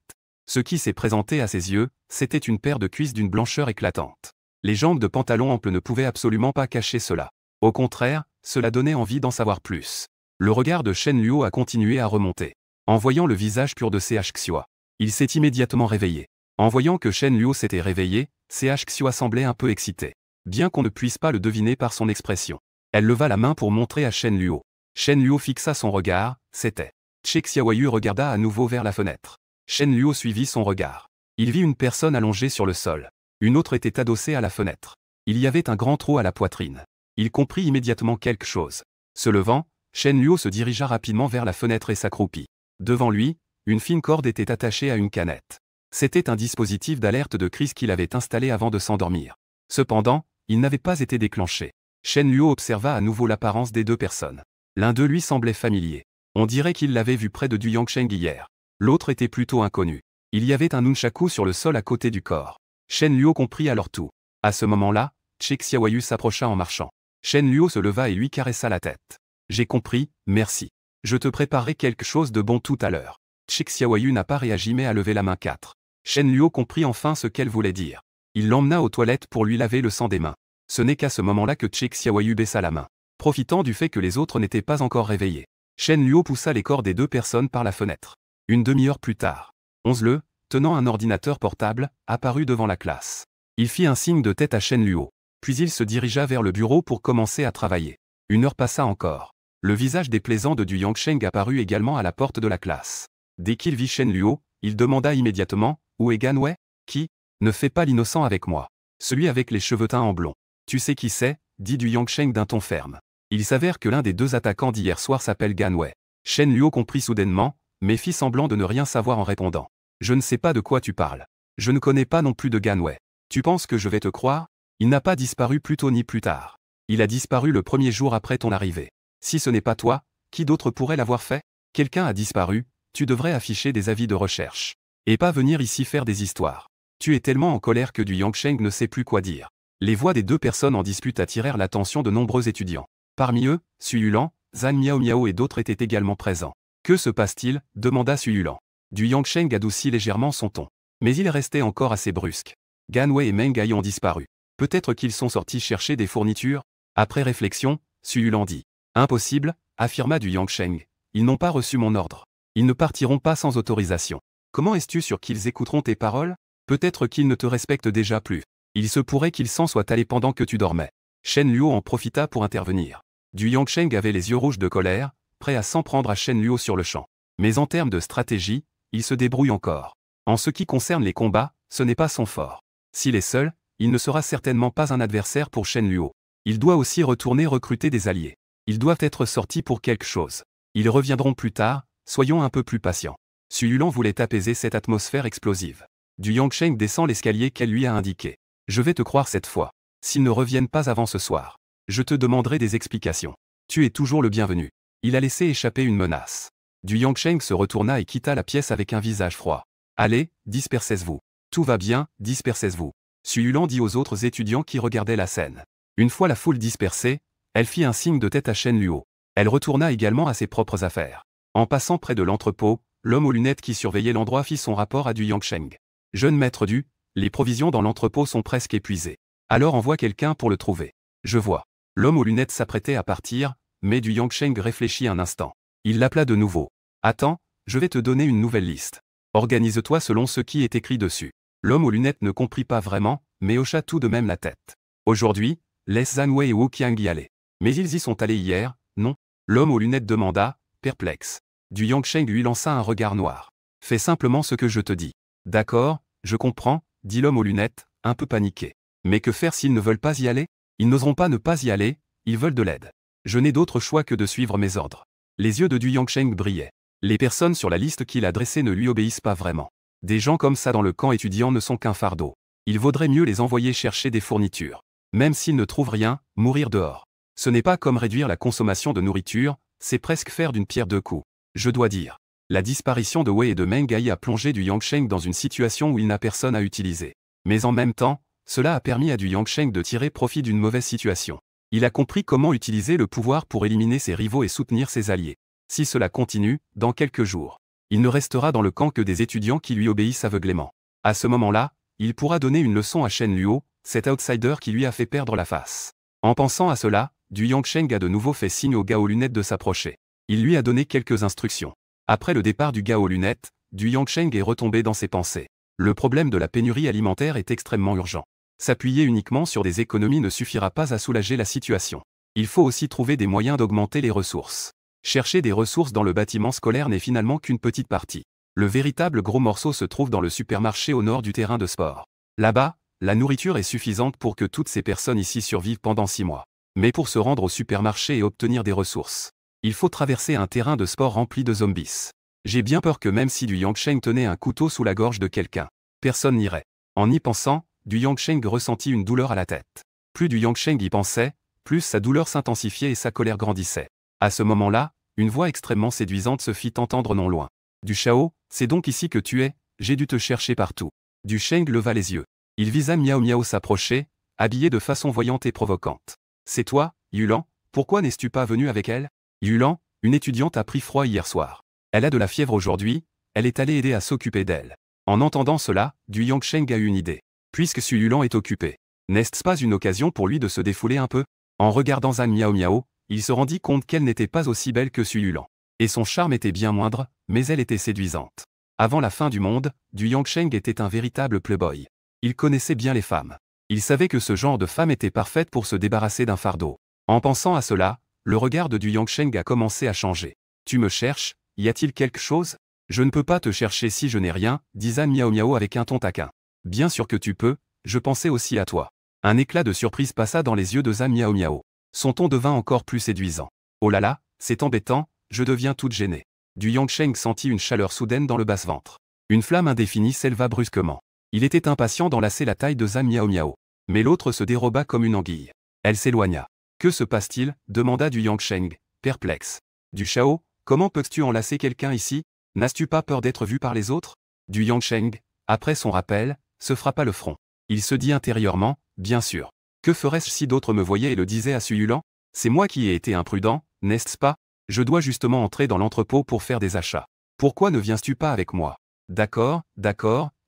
A: Ce qui s'est présenté à ses yeux, c'était une paire de cuisses d'une blancheur éclatante. Les jambes de pantalon amples ne pouvaient absolument pas cacher cela. Au contraire, cela donnait envie d'en savoir plus. Le regard de Shen Luo a continué à remonter. En voyant le visage pur de Ch Xua, il s'est immédiatement réveillé. En voyant que Shen Luo s'était réveillé, Ch Xua semblait un peu excité. Bien qu'on ne puisse pas le deviner par son expression. Elle leva la main pour montrer à Shen Luo. Shen Luo fixa son regard, c'était. Che Xiaoyu regarda à nouveau vers la fenêtre. Shen Luo suivit son regard. Il vit une personne allongée sur le sol. Une autre était adossée à la fenêtre. Il y avait un grand trou à la poitrine. Il comprit immédiatement quelque chose. Se levant, Shen Luo se dirigea rapidement vers la fenêtre et s'accroupit. Devant lui, une fine corde était attachée à une canette. C'était un dispositif d'alerte de crise qu'il avait installé avant de s'endormir. Cependant, il n'avait pas été déclenché. Shen Luo observa à nouveau l'apparence des deux personnes. L'un d'eux lui semblait familier. On dirait qu'il l'avait vu près de Du Yangsheng hier. L'autre était plutôt inconnu. Il y avait un nunchaku sur le sol à côté du corps. Shen Luo comprit alors tout. À ce moment-là, Che Xiaoyu s'approcha en marchant. Shen Luo se leva et lui caressa la tête. J'ai compris, merci. Je te préparerai quelque chose de bon tout à l'heure. Che Xiaoyu n'a pas réagi mais a levé la main 4. Shen Luo comprit enfin ce qu'elle voulait dire. Il l'emmena aux toilettes pour lui laver le sang des mains. Ce n'est qu'à ce moment-là que Che Xiaoyu baissa la main. Profitant du fait que les autres n'étaient pas encore réveillés. Shen Luo poussa les corps des deux personnes par la fenêtre. Une demi-heure plus tard, 11 le, tenant un ordinateur portable, apparut devant la classe. Il fit un signe de tête à Shen Luo. Puis il se dirigea vers le bureau pour commencer à travailler. Une heure passa encore. Le visage déplaisant de Du Yangsheng apparut également à la porte de la classe. Dès qu'il vit Shen Luo, il demanda immédiatement « Où est Ganwei ?»« Qui ? Ne fais pas l'innocent avec moi. Celui avec les cheveux teints en blond. Tu sais qui c'est ?» dit Du Yangsheng d'un ton ferme. Il s'avère que l'un des deux attaquants d'hier soir s'appelle Ganwei. Shen Luo comprit soudainement, mais fit semblant de ne rien savoir en répondant. Je ne sais pas de quoi tu parles. Je ne connais pas non plus de Ganwei. Tu penses que je vais te croire ? Il n'a pas disparu plus tôt ni plus tard. Il a disparu le premier jour après ton arrivée. Si ce n'est pas toi, qui d'autre pourrait l'avoir fait ? Quelqu'un a disparu, tu devrais afficher des avis de recherche. Et pas venir ici faire des histoires. Tu es tellement en colère que Du Yangsheng ne sait plus quoi dire. Les voix des deux personnes en dispute attirèrent l'attention de nombreux étudiants. Parmi eux, Su Yulan, Zhang Miao Miao et d'autres étaient également présents. Que se passe-t-il ? demanda Su Yulan. Du Yangsheng adoucit légèrement son ton. Mais il restait encore assez brusque. Ganwei et Meng Ai ont disparu. Peut-être qu'ils sont sortis chercher des fournitures ? Après réflexion, Su Yulan dit. Impossible, affirma Du Yangsheng. Ils n'ont pas reçu mon ordre. Ils ne partiront pas sans autorisation. Comment es-tu sûr qu'ils écouteront tes paroles ? Peut-être qu'ils ne te respectent déjà plus. Il se pourrait qu'ils s'en soient allés pendant que tu dormais. Shen Luo en profita pour intervenir. Du Yangsheng avait les yeux rouges de colère, prêt à s'en prendre à Shen Luo sur le champ. Mais en termes de stratégie, il se débrouille encore. En ce qui concerne les combats, ce n'est pas son fort. S'il est seul, il ne sera certainement pas un adversaire pour Shen Luo. Il doit aussi retourner recruter des alliés. Ils doivent être sortis pour quelque chose. Ils reviendront plus tard, soyons un peu plus patients. Su Yulan voulait apaiser cette atmosphère explosive. Du Yangsheng descend l'escalier qu'elle lui a indiqué. Je vais te croire cette fois. S'ils ne reviennent pas avant ce soir, je te demanderai des explications. Tu es toujours le bienvenu. Il a laissé échapper une menace. Du Yangsheng se retourna et quitta la pièce avec un visage froid. Allez, dispersez-vous. Tout va bien, dispersez-vous. Su Yulan dit aux autres étudiants qui regardaient la scène. Une fois la foule dispersée, elle fit un signe de tête à Shen Luo. Elle retourna également à ses propres affaires. En passant près de l'entrepôt, l'homme aux lunettes qui surveillait l'endroit fit son rapport à Du Yangsheng. Jeune maître Du, les provisions dans l'entrepôt sont presque épuisées. Alors envoie quelqu'un pour le trouver. Je vois. L'homme aux lunettes s'apprêtait à partir, mais Du Yangsheng réfléchit un instant. Il l'appela de nouveau. Attends, je vais te donner une nouvelle liste. Organise-toi selon ce qui est écrit dessus. L'homme aux lunettes ne comprit pas vraiment, mais hocha tout de même la tête. Aujourd'hui, laisse Zhang Wei et Wu Qiang y aller. Mais ils y sont allés hier, non ? L'homme aux lunettes demanda, perplexe. Du Yangsheng lui lança un regard noir. Fais simplement ce que je te dis. D'accord, je comprends, dit l'homme aux lunettes, un peu paniqué. Mais que faire s'ils ne veulent pas y aller ? Ils n'oseront pas ne pas y aller, ils veulent de l'aide. Je n'ai d'autre choix que de suivre mes ordres. Les yeux de Du Yangsheng brillaient. Les personnes sur la liste qu'il a dressée ne lui obéissent pas vraiment. Des gens comme ça dans le camp étudiant ne sont qu'un fardeau. Il vaudrait mieux les envoyer chercher des fournitures. Même s'ils ne trouvent rien, mourir dehors. Ce n'est pas comme réduire la consommation de nourriture, c'est presque faire d'une pierre deux coups. Je dois dire. La disparition de Wei et de Meng Ai a plongé du Yangsheng dans une situation où il n'a personne à utiliser. Mais en même temps, cela a permis à du Yangsheng de tirer profit d'une mauvaise situation. Il a compris comment utiliser le pouvoir pour éliminer ses rivaux et soutenir ses alliés. Si cela continue, dans quelques jours, il ne restera dans le camp que des étudiants qui lui obéissent aveuglément. À ce moment-là, il pourra donner une leçon à Shen Luo, cet outsider qui lui a fait perdre la face. En pensant à cela, du Yangsheng a de nouveau fait signe au gars aux lunettes de s'approcher. Il lui a donné quelques instructions. Après le départ du gars aux lunettes, du Yangsheng est retombé dans ses pensées. Le problème de la pénurie alimentaire est extrêmement urgent. S'appuyer uniquement sur des économies ne suffira pas à soulager la situation. Il faut aussi trouver des moyens d'augmenter les ressources. Chercher des ressources dans le bâtiment scolaire n'est finalement qu'une petite partie. Le véritable gros morceau se trouve dans le supermarché au nord du terrain de sport. Là-bas, la nourriture est suffisante pour que toutes ces personnes ici survivent pendant 6 mois. Mais pour se rendre au supermarché et obtenir des ressources, il faut traverser un terrain de sport rempli de zombies. J'ai bien peur que même si du Yangsheng tenait un couteau sous la gorge de quelqu'un, personne n'irait. En y pensant, du Yangsheng ressentit une douleur à la tête. Plus du Yangsheng y pensait, plus sa douleur s'intensifiait et sa colère grandissait. À ce moment-là, une voix extrêmement séduisante se fit entendre non loin. Du Shao, c'est donc ici que tu es, j'ai dû te chercher partout. Du Sheng leva les yeux. Il visa Miao Miao s'approcher, habillé de façon voyante et provocante. C'est toi, Yulan, pourquoi n'es-tu pas venu avec elle? Yulan, une étudiante a pris froid hier soir. Elle a de la fièvre aujourd'hui, elle est allée aider à s'occuper d'elle. En entendant cela, du Yangsheng a eu une idée. Puisque Su Yulan est occupé, n'est-ce pas une occasion pour lui de se défouler un peu? En regardant Zhan Miao Miao, il se rendit compte qu'elle n'était pas aussi belle que Su Yulan. Et son charme était bien moindre, mais elle était séduisante. Avant la fin du monde, du Yangsheng était un véritable playboy. Il connaissait bien les femmes. Il savait que ce genre de femme était parfaite pour se débarrasser d'un fardeau. En pensant à cela, le regard de du Yangsheng a commencé à changer. Tu me cherches, y a-t-il quelque chose? Je ne peux pas te chercher si je n'ai rien, dit Zhan Miao Miao avec un ton taquin. Bien sûr que tu peux, je pensais aussi à toi. Un éclat de surprise passa dans les yeux de Zhan Miao Miao. Son ton devint encore plus séduisant. Oh là là, c'est embêtant, je deviens toute gênée. Du Yangsheng sentit une chaleur soudaine dans le basse-ventre. Une flamme indéfinie s'éleva brusquement. Il était impatient d'enlacer la taille de Zhan Miao Miao. Mais l'autre se déroba comme une anguille. Elle s'éloigna. Que se passe-t-il? Demanda du Yangsheng, perplexe. Du Shao, comment peux-tu enlacer quelqu'un ici? N'as-tu pas peur d'être vu par les autres? Du Yangsheng, après son rappel, se frappa le front. Il se dit intérieurement, bien sûr. Que ferais-je si d'autres me voyaient et le disaient à Su Yulan? C'est moi qui ai été imprudent, n'est-ce pas? Je dois justement entrer dans l'entrepôt pour faire des achats. Pourquoi ne viens-tu pas avec moi? D'accord,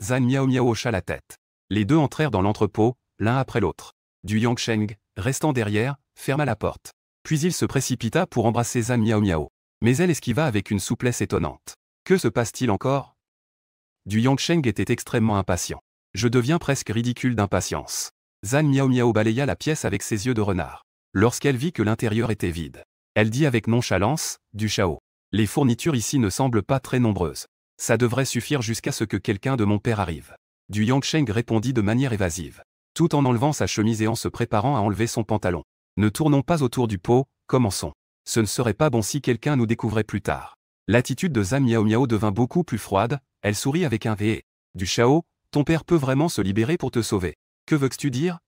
A: Zhan Miao Miao hocha la tête. Les deux entrèrent dans l'entrepôt, l'un après l'autre. Du Yangsheng, restant derrière, ferma la porte. Puis il se précipita pour embrasser Zhan Miao Miao. Mais elle esquiva avec une souplesse étonnante. Que se passe-t-il encore? Du Yangsheng était extrêmement impatient. Je deviens presque ridicule d'impatience. Zhan Miao Miao balaya la pièce avec ses yeux de renard. Lorsqu'elle vit que l'intérieur était vide, elle dit avec nonchalance, du Shao. Les fournitures ici ne semblent pas très nombreuses. Ça devrait suffire jusqu'à ce que quelqu'un de mon père arrive. Du Yangsheng répondit de manière évasive, tout en enlevant sa chemise et en se préparant à enlever son pantalon. Ne tournons pas autour du pot, commençons. Ce ne serait pas bon si quelqu'un nous découvrait plus tard. L'attitude de Zhan Miao Miao devint beaucoup plus froide, elle sourit avec un V. Du Shao, ton père peut vraiment se libérer pour te sauver. Que veux-tu dire?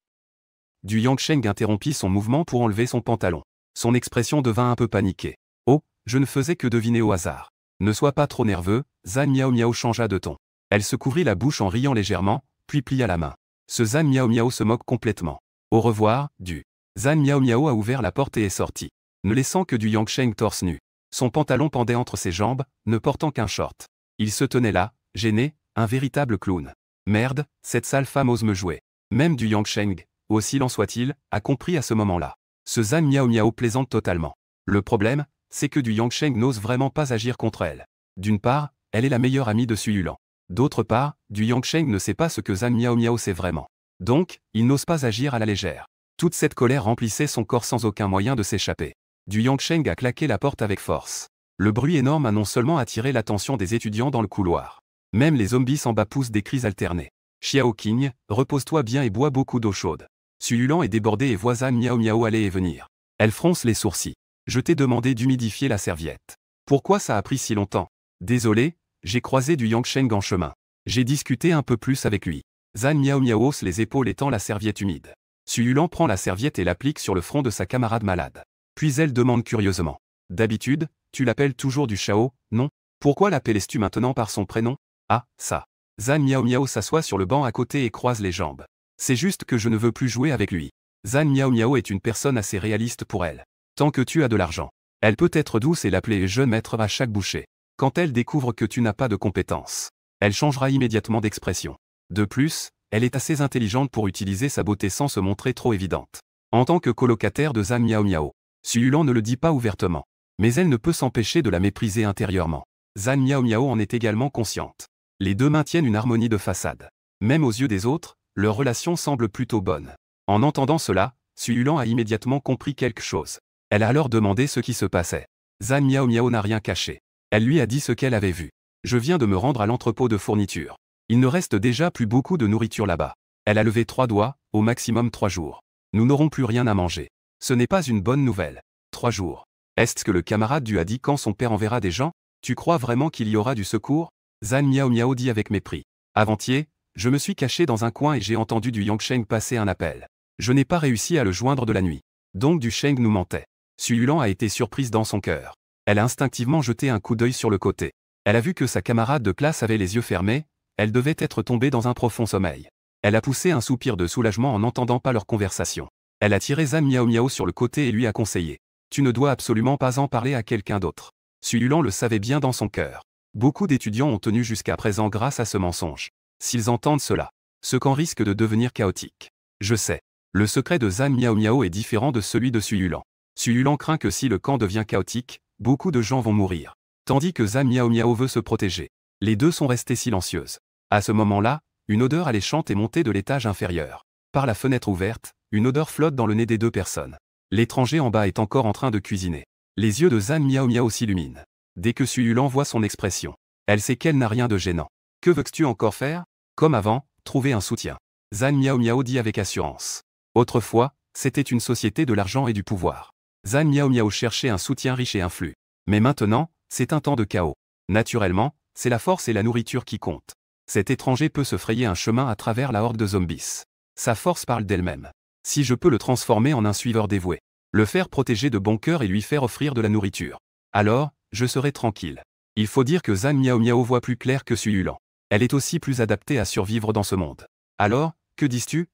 A: Du Yangsheng interrompit son mouvement pour enlever son pantalon. Son expression devint un peu paniquée. Oh, je ne faisais que deviner au hasard. Ne sois pas trop nerveux, Zhan Miao Miao changea de ton. Elle se couvrit la bouche en riant légèrement, puis plia la main. Ce Zhan Miao Miao se moque complètement. Au revoir, du. Zhan Miao Miao a ouvert la porte et est sorti, ne laissant que du Yangsheng torse nu. Son pantalon pendait entre ses jambes, ne portant qu'un short. Il se tenait là, gêné, un véritable clown. Merde, cette sale femme ose me jouer. Même du Yangsheng, aussi lent soit-il, a compris à ce moment-là. Ce Zhan Miao Miao plaisante totalement. Le problème, c'est que du Yangsheng n'ose vraiment pas agir contre elle. D'une part, elle est la meilleure amie de Su Yulan. D'autre part, du Yangsheng ne sait pas ce que Zhan Miao Miao sait vraiment. Donc, il n'ose pas agir à la légère. Toute cette colère remplissait son corps sans aucun moyen de s'échapper. Du Yangsheng a claqué la porte avec force. Le bruit énorme a non seulement attiré l'attention des étudiants dans le couloir. Même les zombies en bas poussent des cris alternés. Xiao Qing, repose-toi bien et bois beaucoup d'eau chaude. Su Yulan est débordée et voit Zhan Miao Miao aller et venir. Elle fronce les sourcils. Je t'ai demandé d'humidifier la serviette. Pourquoi ça a pris si longtemps? Désolé, j'ai croisé du Yangsheng en chemin. J'ai discuté un peu plus avec lui. Zhan Miao hausse les épaules et tend la serviette humide. Su Yulan prend la serviette et l'applique sur le front de sa camarade malade. Puis elle demande curieusement. D'habitude, tu l'appelles toujours du Chao, non? Pourquoi l'appelles-tu maintenant par son prénom? Ah, ça. Zhan Miao s'assoit sur le banc à côté et croise les jambes. C'est juste que je ne veux plus jouer avec lui. Zhan Miao est une personne assez réaliste pour elle. Tant que tu as de l'argent. Elle peut être douce et l'appeler jeune maître à chaque bouchée. Quand elle découvre que tu n'as pas de compétences, elle changera immédiatement d'expression. De plus, elle est assez intelligente pour utiliser sa beauté sans se montrer trop évidente. En tant que colocataire de Zhan Miao, Su Yulan ne le dit pas ouvertement. Mais elle ne peut s'empêcher de la mépriser intérieurement. Zhan Miao en est également consciente. Les deux maintiennent une harmonie de façade. Même aux yeux des autres, leur relation semble plutôt bonne. En entendant cela, Su Yulan a immédiatement compris quelque chose. Elle a alors demandé ce qui se passait. Zhan Miao n'a rien caché. Elle lui a dit ce qu'elle avait vu. Je viens de me rendre à l'entrepôt de fourniture. Il ne reste déjà plus beaucoup de nourriture là-bas. Elle a levé 3 doigts, au maximum 3 jours. Nous n'aurons plus rien à manger. Ce n'est pas une bonne nouvelle. 3 jours. Est-ce que le camarade lui a dit quand son père enverra des gens? Tu crois vraiment qu'il y aura du secours? Zhan Miao dit avec mépris. Avant-hier, je me suis caché dans un coin et j'ai entendu du Yangsheng passer un appel. Je n'ai pas réussi à le joindre de la nuit. Donc du Sheng nous mentait. Su Yulan a été surprise dans son cœur. Elle a instinctivement jeté un coup d'œil sur le côté. Elle a vu que sa camarade de classe avait les yeux fermés, elle devait être tombée dans un profond sommeil. Elle a poussé un soupir de soulagement en n'entendant pas leur conversation. Elle a tiré Zhan Miao sur le côté et lui a conseillé. Tu ne dois absolument pas en parler à quelqu'un d'autre. Su Yulan le savait bien dans son cœur. Beaucoup d'étudiants ont tenu jusqu'à présent grâce à ce mensonge. S'ils entendent cela, ce camp risque de devenir chaotique. Je sais. Le secret de Zhan Miao est différent de celui de Su Yulan. Su Yulan craint que si le camp devient chaotique, beaucoup de gens vont mourir. Tandis que Zhan Miao veut se protéger. Les deux sont restées silencieuses. À ce moment-là, une odeur alléchante est montée de l'étage inférieur. Par la fenêtre ouverte, une odeur flotte dans le nez des deux personnes. L'étranger en bas est encore en train de cuisiner. Les yeux de Zhan Miao s'illuminent. Dès que Su Yulan voit son expression, elle sait qu'elle n'a rien de gênant. Que veux-tu encore faire? Comme avant, trouver un soutien. Zhan Miao dit avec assurance. Autrefois, c'était une société de l'argent et du pouvoir. Zhan Miao cherchait un soutien riche et influent. Mais maintenant, c'est un temps de chaos. Naturellement, c'est la force et la nourriture qui comptent. Cet étranger peut se frayer un chemin à travers la horde de zombies. Sa force parle d'elle-même. Si je peux le transformer en un suiveur dévoué, le faire protéger de bon cœur et lui faire offrir de la nourriture, alors, je serai tranquille. Il faut dire que Zhan Miao voit plus clair que Su Yulan. Elle est aussi plus adaptée à survivre dans ce monde. Alors, que dis-tu?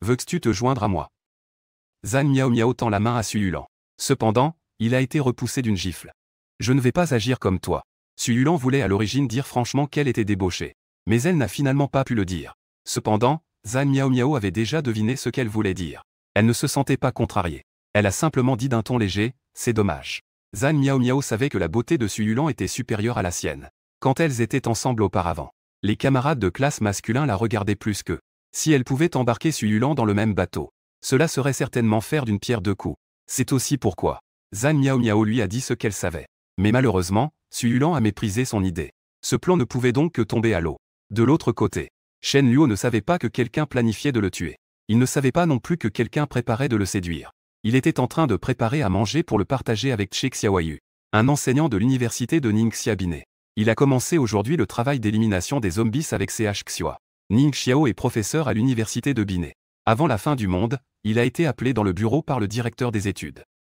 A: Veux-tu te joindre à moi? Zhan Miao tend la main à Su Yulan. Cependant, il a été repoussé d'une gifle. Je ne vais pas agir comme toi. Su Yulan voulait à l'origine dire franchement qu'elle était débauchée. Mais elle n'a finalement pas pu le dire. Cependant, Zhan Miao avait déjà deviné ce qu'elle voulait dire. Elle ne se sentait pas contrariée. Elle a simplement dit d'un ton léger, c'est dommage. Zhan Miao savait que la beauté de Su Yulan était supérieure à la sienne. Quand elles étaient ensemble auparavant, les camarades de classe masculins la regardaient plus qu'eux. Si elle pouvait embarquer Su Yulan dans le même bateau, cela serait certainement faire d'une pierre deux coups. C'est aussi pourquoi Zhan Miao lui a dit ce qu'elle savait. Mais malheureusement, Su Yulan a méprisé son idée. Ce plan ne pouvait donc que tomber à l'eau. De l'autre côté, Shen Luo ne savait pas que quelqu'un planifiait de le tuer. Il ne savait pas non plus que quelqu'un préparait de le séduire. Il était en train de préparer à manger pour le partager avec Che Xiaoyu, un enseignant de l'université de Ningxia Binet. Il a commencé aujourd'hui le travail d'élimination des zombies avec CH Xia. Ning Xiao est professeur à l'université de Binet. Avant la fin du monde, il a été appelé dans le bureau par le directeur des études.